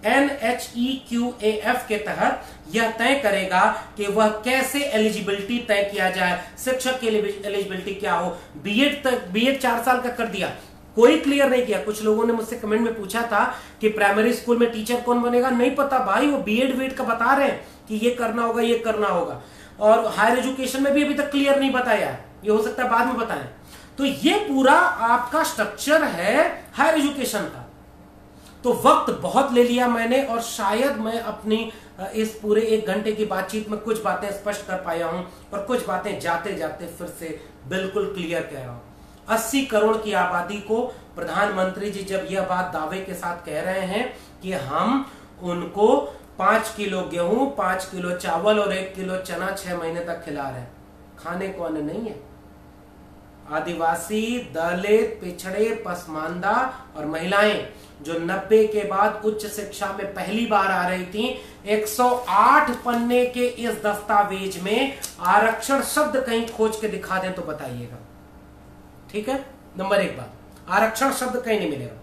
NHEQAF के तहत यह तय करेगा कि वह कैसे एलिजिबिलिटी तय किया जाए। शिक्षक के लिए एलिजिबिलिटी क्या हो। बीएड 4 साल का कर दिया, कोई क्लियर नहीं किया। कुछ लोगों ने मुझसे कमेंट में पूछा था कि प्राइमरी स्कूल में टीचर कौन बनेगा, नहीं पता भाई। वो बीएड का बता रहे हैं कि ये करना होगा, ये करना होगा। और हायर एजुकेशन में भी अभी तक क्लियर नहीं बताया, ये हो सकता है बाद में बताएं। तो ये पूरा आपका स्ट्रक्चर है हायर एजुकेशन का। तो वक्त बहुत ले लिया मैंने, और शायद मैं अपनी इस पूरे 1 घंटे की बातचीत में कुछ बातें स्पष्ट कर पाया हूं और कुछ बातें जाते जाते फिर से बिल्कुल क्लियर कह रहा हूं। 80 करोड़ की आबादी को प्रधानमंत्री जी जब यह बात दावे के साथ कह रहे हैं कि हम उनको 5 किलो गेहूं, 5 किलो चावल और 1 किलो चना 6 महीने तक खिला रहे हैं, खाने को अन्न नहीं है। आदिवासी, दलित, पिछड़े, पसमानदा और महिलाएं जो 90 के बाद उच्च शिक्षा में पहली बार आ रही थी, 108 पन्ने के इस दस्तावेज में आरक्षण शब्द कहीं खोज के दिखा दें तो बताइएगा। ठीक है, नंबर 1 बात, आरक्षण शब्द कहीं नहीं मिलेगा।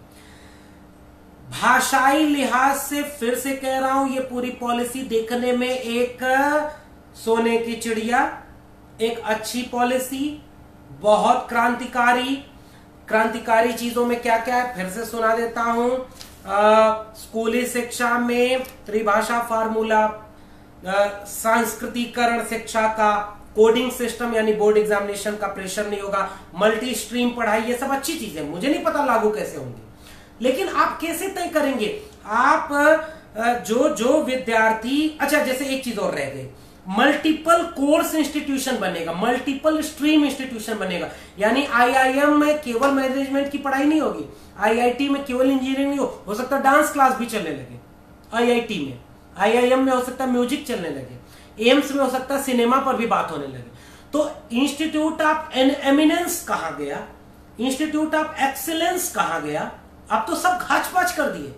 भाषाई लिहाज से फिर से कह रहा हूं, ये पूरी पॉलिसी देखने में एक सोने की चिड़िया, एक अच्छी पॉलिसी, बहुत क्रांतिकारी चीजों में क्या क्या है फिर से सुना देता हूं। स्कूली शिक्षा में त्रिभाषा फार्मूला, सांस्कृतिकरण शिक्षा का, कोडिंग सिस्टम यानी बोर्ड एग्जामिनेशन का प्रेशर नहीं होगा, मल्टी स्ट्रीम पढ़ाई, ये सब अच्छी चीजें, मुझे नहीं पता लागू कैसे होंगी, लेकिन आप कैसे तय करेंगे? आप जो विद्यार्थी, अच्छा जैसे एक चीज और रह गई, मल्टीपल कोर्स इंस्टीट्यूशन बनेगा, मल्टीपल स्ट्रीम इंस्टीट्यूशन बनेगा, यानी आईआईएम में केवल मैनेजमेंट की पढ़ाई नहीं होगी, आईआईटी में केवल इंजीनियरिंग नहीं हो सकता है डांस क्लास भी चलने लगे आईआईटी में, आईआईएम में हो सकता है म्यूजिक चलने लगे, एम्स में हो सकता है सिनेमा पर भी बात होने लगे। तो इंस्टीट्यूट ऑफ एमिनेंस कहां गया, इंस्टीट्यूट ऑफ एक्सीलेंस कहां गया? अब तो सब घाच-पाच कर दिए,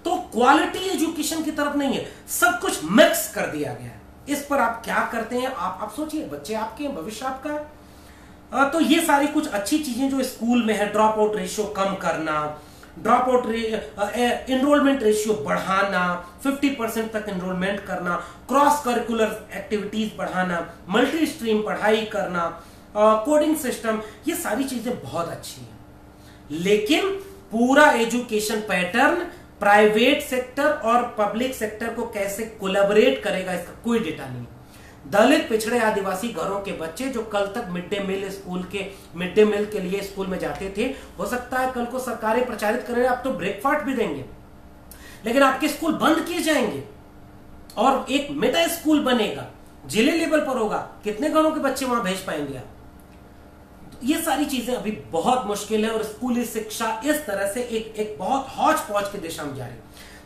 तो क्वालिटी एजुकेशन की तरफ नहीं है, सब कुछ मिक्स कर दिया गया है। इस पर आप क्या करते हैं? आप सोचिए, बच्चे आपके हैं, भविष्य आपका है। तो ये सारी कुछ अच्छी चीजें जो स्कूल में है, ड्रॉप आउट रेशियो कम करना, ड्रॉप आउट एनरोलमेंट रेशियो बढ़ाना, 50% तक एनरोलमेंट करना, क्रॉस करिकुलर एक्टिविटीज बढ़ाना, मल्टी स्ट्रीम पढ़ाई करना, कोडिंग सिस्टम, ये सारी चीजें बहुत अच्छी हैं। लेकिन पूरा एजुकेशन पैटर्न प्राइवेट सेक्टर और पब्लिक सेक्टर को कैसे कोलैबोरेट करेगा, इसका कोई डेटा नहीं। दलित, पिछड़े, आदिवासी घरों के बच्चे जो कल तक मिड डे मील के लिए स्कूल में जाते थे, हो सकता है कल को सरकारें प्रचारित करें आप तो ब्रेकफास्ट भी देंगे, लेकिन आपके स्कूल बंद किए जाएंगे और एक मेटा स्कूल बनेगा, जिले लेवल पर होगा, कितने घरों के बच्चे वहां भेज पाएंगे आप? ये सारी चीजें अभी बहुत मुश्किल है और स्कूली शिक्षा इस तरह से एक बहुत हौच पौच की दिशा में जा रही है।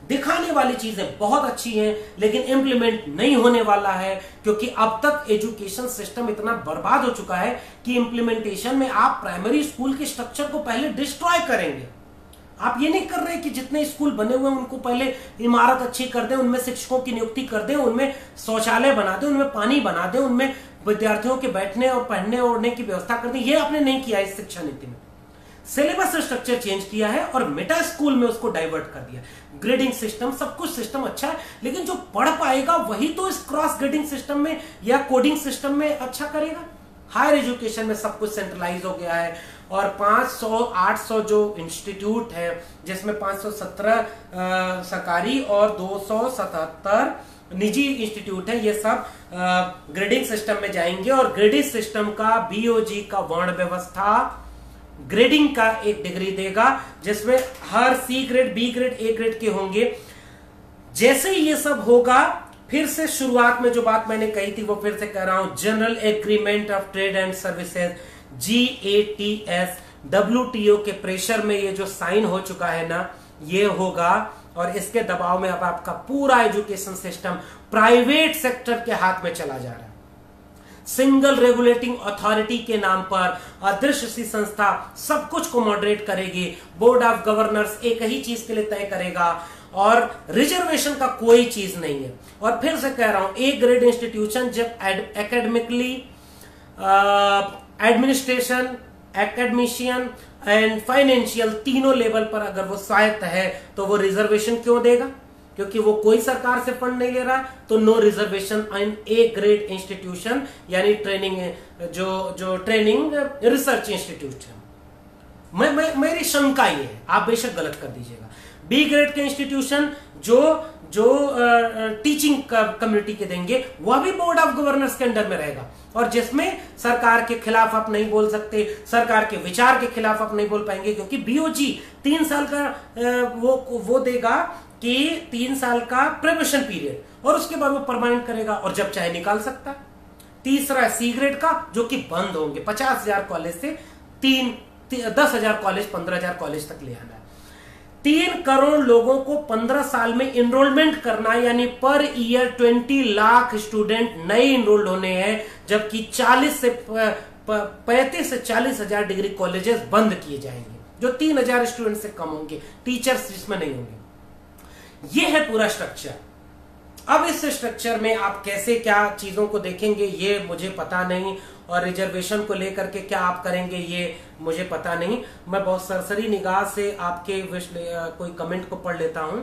दिखाने वाली चीजें बहुत अच्छी हैं, लेकिन इंप्लीमेंट नहीं होने वाला है, क्योंकि अब तक एजुकेशन सिस्टम इतना बर्बाद हो चुका है कि इंप्लीमेंटेशन में आप प्राइमरी स्कूल के स्ट्रक्चर को पहले डिस्ट्रॉय करेंगे। आप ये नहीं कर रहे कि जितने स्कूल बने हुए हैं उनको पहले इमारत अच्छी कर दें, उनमें शिक्षकों की नियुक्ति कर दें, उनमें शौचालय बना दें, उनमें पानी बना दें, उनमें विद्यार्थियों के बैठने और पढ़ने ओढ़ने की व्यवस्था कर दें। ये आपने नहीं किया इस शिक्षा नीति में। सिलेबस स्ट्रक्चर चेंज किया है और मेटा स्कूल में उसको डाइवर्ट कर दिया। ग्रेडिंग सिस्टम, सब कुछ सिस्टम अच्छा है, लेकिन जो पढ़ पाएगा वही तो इस क्रॉस ग्रेडिंग सिस्टम में या कोडिंग सिस्टम में अच्छा करेगा। हायर एजुकेशन में सब कुछ सेंट्रलाइज हो गया है और 500-800 जो इंस्टीट्यूट है, जिसमें 517 सरकारी और 277 निजी इंस्टीट्यूट है, ये सब ग्रेडिंग सिस्टम में जाएंगे और ग्रेडिंग सिस्टम का बीओजी का वर्ण व्यवस्था ग्रेडिंग का एक डिग्री देगा, जिसमें हर C grade, B grade, A grade के होंगे। जैसे ही ये सब होगा, फिर से शुरुआत में जो बात मैंने कही थी वो फिर से कह रहा हूं, general agreement of trade and services, GATS, WTO के प्रेशर में ये जो साइन हो चुका है ना, ये होगा और इसके दबाव में अब आपका पूरा एजुकेशन सिस्टम प्राइवेट सेक्टर के हाथ में चला जा रहा है। सिंगल रेगुलेटिंग अथॉरिटी के नाम पर अदृश्य सी संस्था सब कुछ को मॉडरेट करेगी। बोर्ड ऑफ गवर्नर्स एक ही चीज के लिए तय करेगा और रिजर्वेशन का कोई चीज नहीं है। और फिर से कह रहा हूं, ए ग्रेड इंस्टीट्यूशन जब academically, administration, academician and financial तीनों लेवल पर अगर वो स्वायत्त है तो वो रिजर्वेशन क्यों देगा? क्योंकि वो कोई सरकार से फंड नहीं ले रहा है। तो no reservation in A grade institution, यानी ट्रेनिंग, जो ट्रेनिंग रिसर्च इंस्टीट्यूट है। मेरी शंका ये है, आप बेशक गलत कर दीजिएगा। बी ग्रेड के इंस्टीट्यूशन जो टीचिंग कम्युनिटी के देंगे, वह भी बोर्ड ऑफ गवर्नर्स के अंडर में रहेगा और जिसमें सरकार के खिलाफ आप नहीं बोल सकते, सरकार के विचार के खिलाफ आप नहीं बोल पाएंगे, क्योंकि बीओजी 3 साल का वो देगा कि 3 साल का प्रोबेशन पीरियड और उसके बाद वो परमानेंट करेगा और जब चाहे निकाल सकता है। तीसरा सी ग्रेड का, जो कि बंद होंगे 50,000 कॉलेज से 3 10,000 कॉलेज 15,000 कॉलेज तक ले आना है। 3 करोड़ लोगों को 15 साल में इनरोलमेंट करना है, यानी पर ईयर 20 लाख स्टूडेंट नए इनरोल्ड होने हैं, जबकि 35 से 40,000 डिग्री कॉलेजेस बंद किए जाएंगे, जो 3,000 स्टूडेंट से कम होंगे, टीचर्स जिसमें नहीं होंगे। यह है पूरा स्ट्रक्चर। अब इस स्ट्रक्चर में आप कैसे क्या चीजों को देखेंगे ये मुझे पता नहीं, और रिजर्वेशन को लेकर के क्या आप करेंगे ये मुझे पता नहीं। मैं बहुत सरसरी निगाह से आपके कोई कमेंट को पढ़ लेता हूं।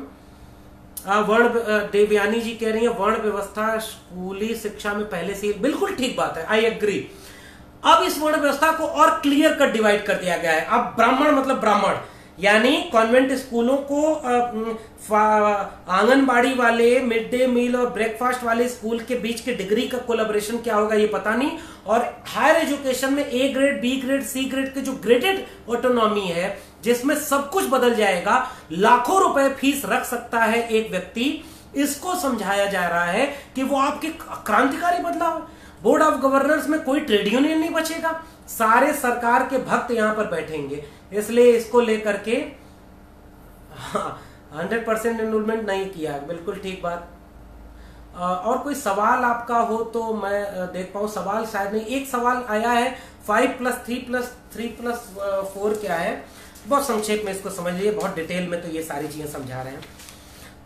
वर्ण देवयानी जी कह रही है वर्ण व्यवस्था स्कूली शिक्षा में पहले से, बिल्कुल ठीक बात है, आई एग्री। अब इस वर्ण व्यवस्था को और क्लियर कट डिवाइड कर दिया गया है। अब ब्राह्मण मतलब ब्राह्मण, यानी कॉन्वेंट स्कूलों को आंगनबाड़ी वाले, मिड डे मील और ब्रेकफास्ट वाले स्कूल के बीच के डिग्री का कोलैबोरेशन क्या होगा ये पता नहीं। और हायर एजुकेशन में A grade, B grade, C grade के जो ग्रेडेड ऑटोनॉमी है, जिसमें सब कुछ बदल जाएगा, लाखों रुपए फीस रख सकता है एक व्यक्ति, इसको समझाया जा रहा है कि वो आपके क्रांतिकारी बदलाव। बोर्ड ऑफ गवर्नर्स में कोई ट्रेड यूनियन नहीं बचेगा, सारे सरकार के भक्त यहां पर बैठेंगे, इसलिए इसको लेकर के 100% एनरोलमेंट नहीं किया। बिल्कुल ठीक बात। और कोई सवाल आपका हो तो मैं देख पाऊं। सवाल शायद नहीं, एक सवाल आया है 5+3+3+4 क्या है, बहुत संक्षेप में इसको समझ लीजिए, बहुत डिटेल में तो ये सारी चीजें समझा रहे हैं।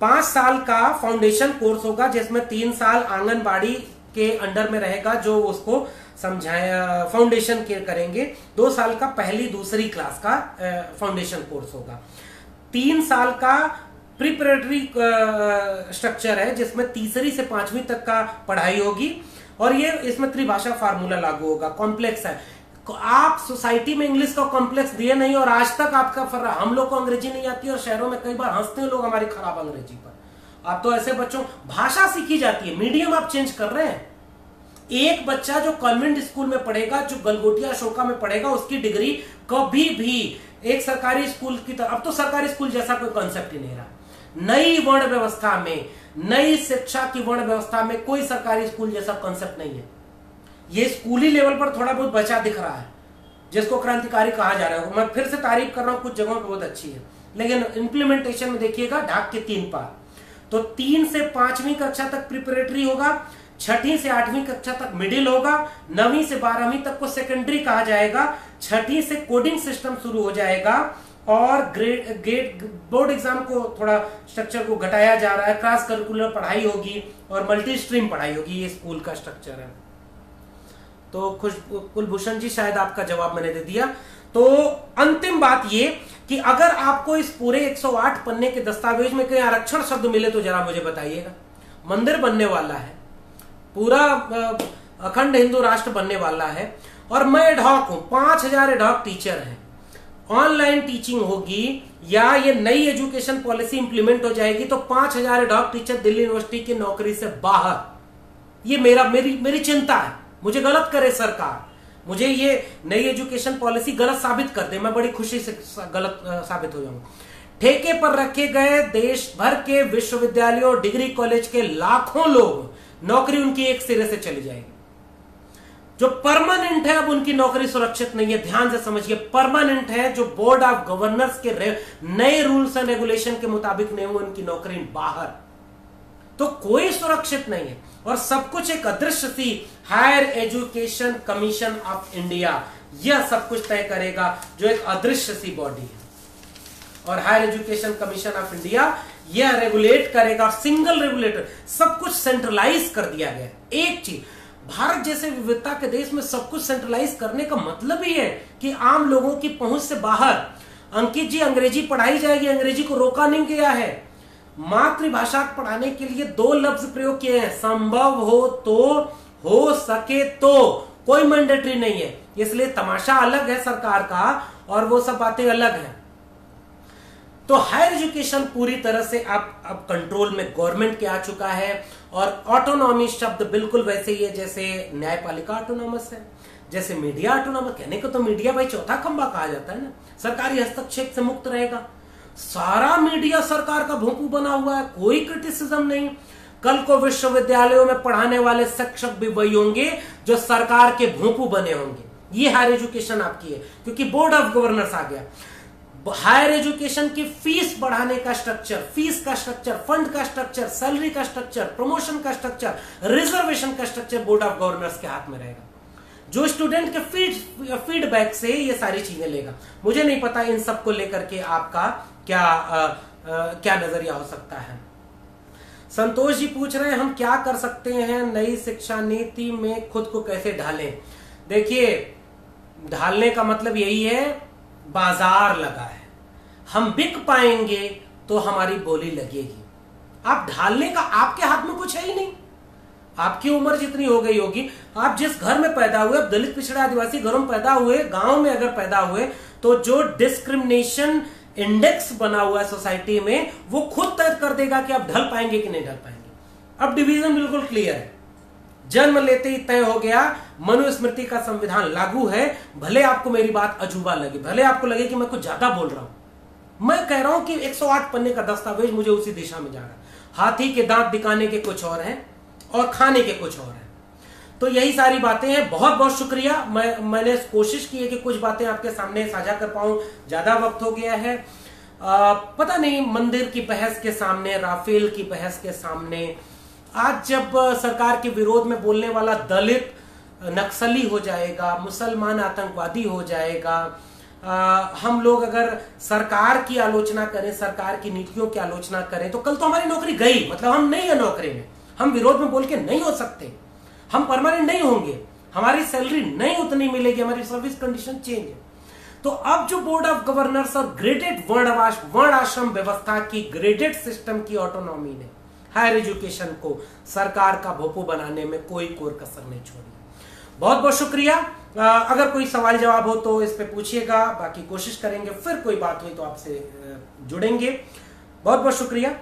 5 साल का फाउंडेशन कोर्स होगा, जिसमें 3 साल आंगनबाड़ी के अंडर में रहेगा, जो उसको समझाया फाउंडेशन के करेंगे। 2 साल का पहली दूसरी क्लास का फाउंडेशन कोर्स होगा। 3 साल का प्रिपरेटरी स्ट्रक्चर है, जिसमें तीसरी से 5वीं तक का पढ़ाई होगी, और ये इसमें त्रिभाषा फार्मूला लागू होगा। कॉम्प्लेक्स है, आप सोसाइटी में इंग्लिश का कॉम्प्लेक्स दिए नहीं, और आज तक आपका हम लोग को अंग्रेजी नहीं आती, और शहरों में कई बार हंसते हैं लोग हमारी खराब अंग्रेजी पर। आप तो ऐसे बच्चों, भाषा सीखी जाती है, मीडियम आप चेंज कर रहे हैं। एक बच्चा जो कॉन्वेंट स्कूल में पढ़ेगा, जो गलगोटिया अशोका में पढ़ेगा, उसकी डिग्री कभी भी एक सरकारी स्कूल की तरह, अब तो सरकारी स्कूल जैसा कोई कॉन्सेप्ट ही नहीं रहा। नई वर्ण व्यवस्था में, नई शिक्षा की वर्ण व्यवस्था में कोई सरकारी स्कूल जैसा कॉन्सेप्ट नहीं है। ये स्कूली लेवल पर थोड़ा बहुत बचा दिख रहा है, जिसको क्रांतिकारी कहा जा रहा है। मैं फिर से तारीफ कर रहा हूं, कुछ जगहों पर बहुत अच्छी है, लेकिन इंप्लीमेंटेशन में देखिएगा ढाक के 3 पार। तो 3 से 5वीं कक्षा तक प्रिपरेटरी होगा, 6ठी से 8वीं कक्षा तक मिडिल होगा, 9वीं से 12वीं तक को सेकेंडरी कहा जाएगा, 6ठी से कोडिंग सिस्टम शुरू हो जाएगा, और ग्रेड बोर्ड एग्जाम को थोड़ा स्ट्रक्चर को घटाया जा रहा है। क्रॉस करिकुलर पढ़ाई होगी और मल्टी स्ट्रीम पढ़ाई होगी, ये स्कूल का स्ट्रक्चर है। तो कुलभूषण जी शायद आपका जवाब मैंने दे दिया। तो अंतिम बात ये कि अगर आपको इस पूरे 108 पन्ने के दस्तावेज में कहीं आरक्षण शब्द मिले तो जरा मुझे बताइएगा। मंदिर बनने वाला है, पूरा अखंड हिंदू राष्ट्र बनने वाला है, और मैं एडहॉक हूं, 5,000 एडहॉक टीचर हैं, ऑनलाइन टीचिंग होगी, या ये नई एजुकेशन पॉलिसी इंप्लीमेंट हो जाएगी तो 5,000 एडहॉक टीचर दिल्ली यूनिवर्सिटी की नौकरी से बाहर। ये मेरी चिंता है। मुझे गलत करे सरकार, मुझे ये नई एजुकेशन पॉलिसी गलत साबित कर दे, मैं बड़ी खुशी से गलत साबित हो जाऊंगा। ठेके पर रखे गए देश भर के विश्वविद्यालयों और डिग्री कॉलेज के लाखों लोग, नौकरी उनकी एक सिरे से चली जाएगी। जो परमानेंट है, अब उनकी नौकरी सुरक्षित नहीं है, ध्यान से समझिए। परमानेंट है, जो बोर्ड ऑफ गवर्नर्स के नए रूल्स एंड रेगुलेशन के मुताबिक नहीं हुए, उनकी नौकरी बाहर। तो कोई सुरक्षित नहीं है, और सब कुछ एक अदृश्य सी higher education commission of India यह सब कुछ तय करेगा, जो एक अदृश्य सी बॉडी है। और higher education commission of India यह रेगुलेट करेगा, सिंगल रेगुलेटर, सब कुछ सेंट्रलाइज कर दिया गया। एक चीज, भारत जैसे विविधता के देश में सब कुछ सेंट्रलाइज करने का मतलब ही है कि आम लोगों की पहुंच से बाहर। अंकित जी, अंग्रेजी पढ़ाई जाएगी, अंग्रेजी को रोका नहीं गया है। मातृभाषा पढ़ाने के लिए 2 लफ्ज प्रयोग किए हैं, संभव हो तो, हो सके तो, कोई मैंडेटरी नहीं है। इसलिए तमाशा अलग है सरकार का, और वो सब बातें अलग हैं। तो हायर एजुकेशन पूरी तरह से अब कंट्रोल में गवर्नमेंट के आ चुका है, और ऑटोनॉमी शब्द बिल्कुल वैसे ही है जैसे न्यायपालिका ऑटोनॉमस है, जैसे मीडिया ऑटोनॉमस। कहने को तो मीडिया भाई चौथा खंबा कहा जाता है ना, सरकारी हस्तक्षेप से मुक्त रहेगा। सारा मीडिया सरकार का भोंपू बना हुआ है, कोई क्रिटिसिज्म नहीं। कल को विश्वविद्यालयों में पढ़ाने वाले शिक्षक भी वही होंगे जो सरकार के भोंपू बने होंगे। ये हायर एजुकेशन आपकी है, क्योंकि बोर्ड ऑफ गवर्नर्स आ गया। हायर एजुकेशन की फीस बढ़ाने का स्ट्रक्चर, फीस का स्ट्रक्चर, फंड का स्ट्रक्चर, सैलरी का स्ट्रक्चर, प्रमोशन का स्ट्रक्चर, रिजर्वेशन का स्ट्रक्चर बोर्ड ऑफ गवर्नर्स के हाथ में रहेगा, जो स्टूडेंट के फीडबैक से ये सारी चीजें लेगा। मुझे नहीं पता इन सब को लेकर के आपका क्या नजरिया हो सकता है। संतोष जी पूछ रहे हैं हम क्या कर सकते हैं नई शिक्षा नीति में खुद को कैसे ढालें। देखिए, ढालने का मतलब यही है, बाजार लगा है, हम बिक पाएंगे तो हमारी बोली लगेगी। आप ढालने का आपके हाथ में कुछ है ही नहीं। आपकी उम्र जितनी हो गई होगी, आप जिस घर में पैदा हुए, दलित पिछड़े आदिवासी घरों में पैदा हुए, गांव में अगर पैदा हुए, तो जो डिस्क्रिमिनेशन इंडेक्स बना हुआ है सोसाइटी में, वो खुद तय कर देगा कि आप ढल पाएंगे कि नहीं ढल पाएंगे। अब डिवीजन बिल्कुल क्लियर है, जन्म लेते ही तय हो गया, मनुस्मृति का संविधान लागू है। भले आपको मेरी बात अजूबा लगे, भले आपको लगे कि मैं कुछ ज्यादा बोल रहा हूं, मैं कह रहा हूं कि 108 पन्ने का दस्तावेज मुझे उसी दिशा में जा रहा है। हाथी के दांत दिखाने के कुछ और हैं और खाने के कुछ और हैं। तो यही सारी बातें हैं। बहुत बहुत शुक्रिया। मैंने कोशिश की है कि कुछ बातें आपके सामने साझा कर पाऊं। ज्यादा वक्त हो गया है, पता नहीं, मंदिर की बहस के सामने, राफेल की बहस के सामने, आज जब सरकार के विरोध में बोलने वाला दलित नक्सली हो जाएगा, मुसलमान आतंकवादी हो जाएगा, हम लोग अगर सरकार की आलोचना करें, सरकार की नीतियों की आलोचना करें, तो कल तो हमारी नौकरी गई, मतलब हम नहीं है नौकरी में, हम विरोध में बोल के नहीं हो सकते, हम परमानेंट नहीं होंगे, हमारी सैलरी नहीं उतनी मिलेगी, हमारी सर्विस कंडीशन चेंज है। तो अब जो बोर्ड ऑफ गवर्नर्स और ग्रेडेड वर्ण आश्रम व्यवस्था की, ग्रेडेड सिस्टम की ऑटोनॉमी ने हायर एजुकेशन को सरकार का भोपू बनाने में कोई कोर कसर नहीं छोड़ी। बहुत बहुत शुक्रिया। अगर कोई सवाल जवाब हो तो इस पे पूछिएगा, बाकी कोशिश करेंगे, फिर कोई बात हुई तो आपसे जुड़ेंगे। बहुत बहुत शुक्रिया।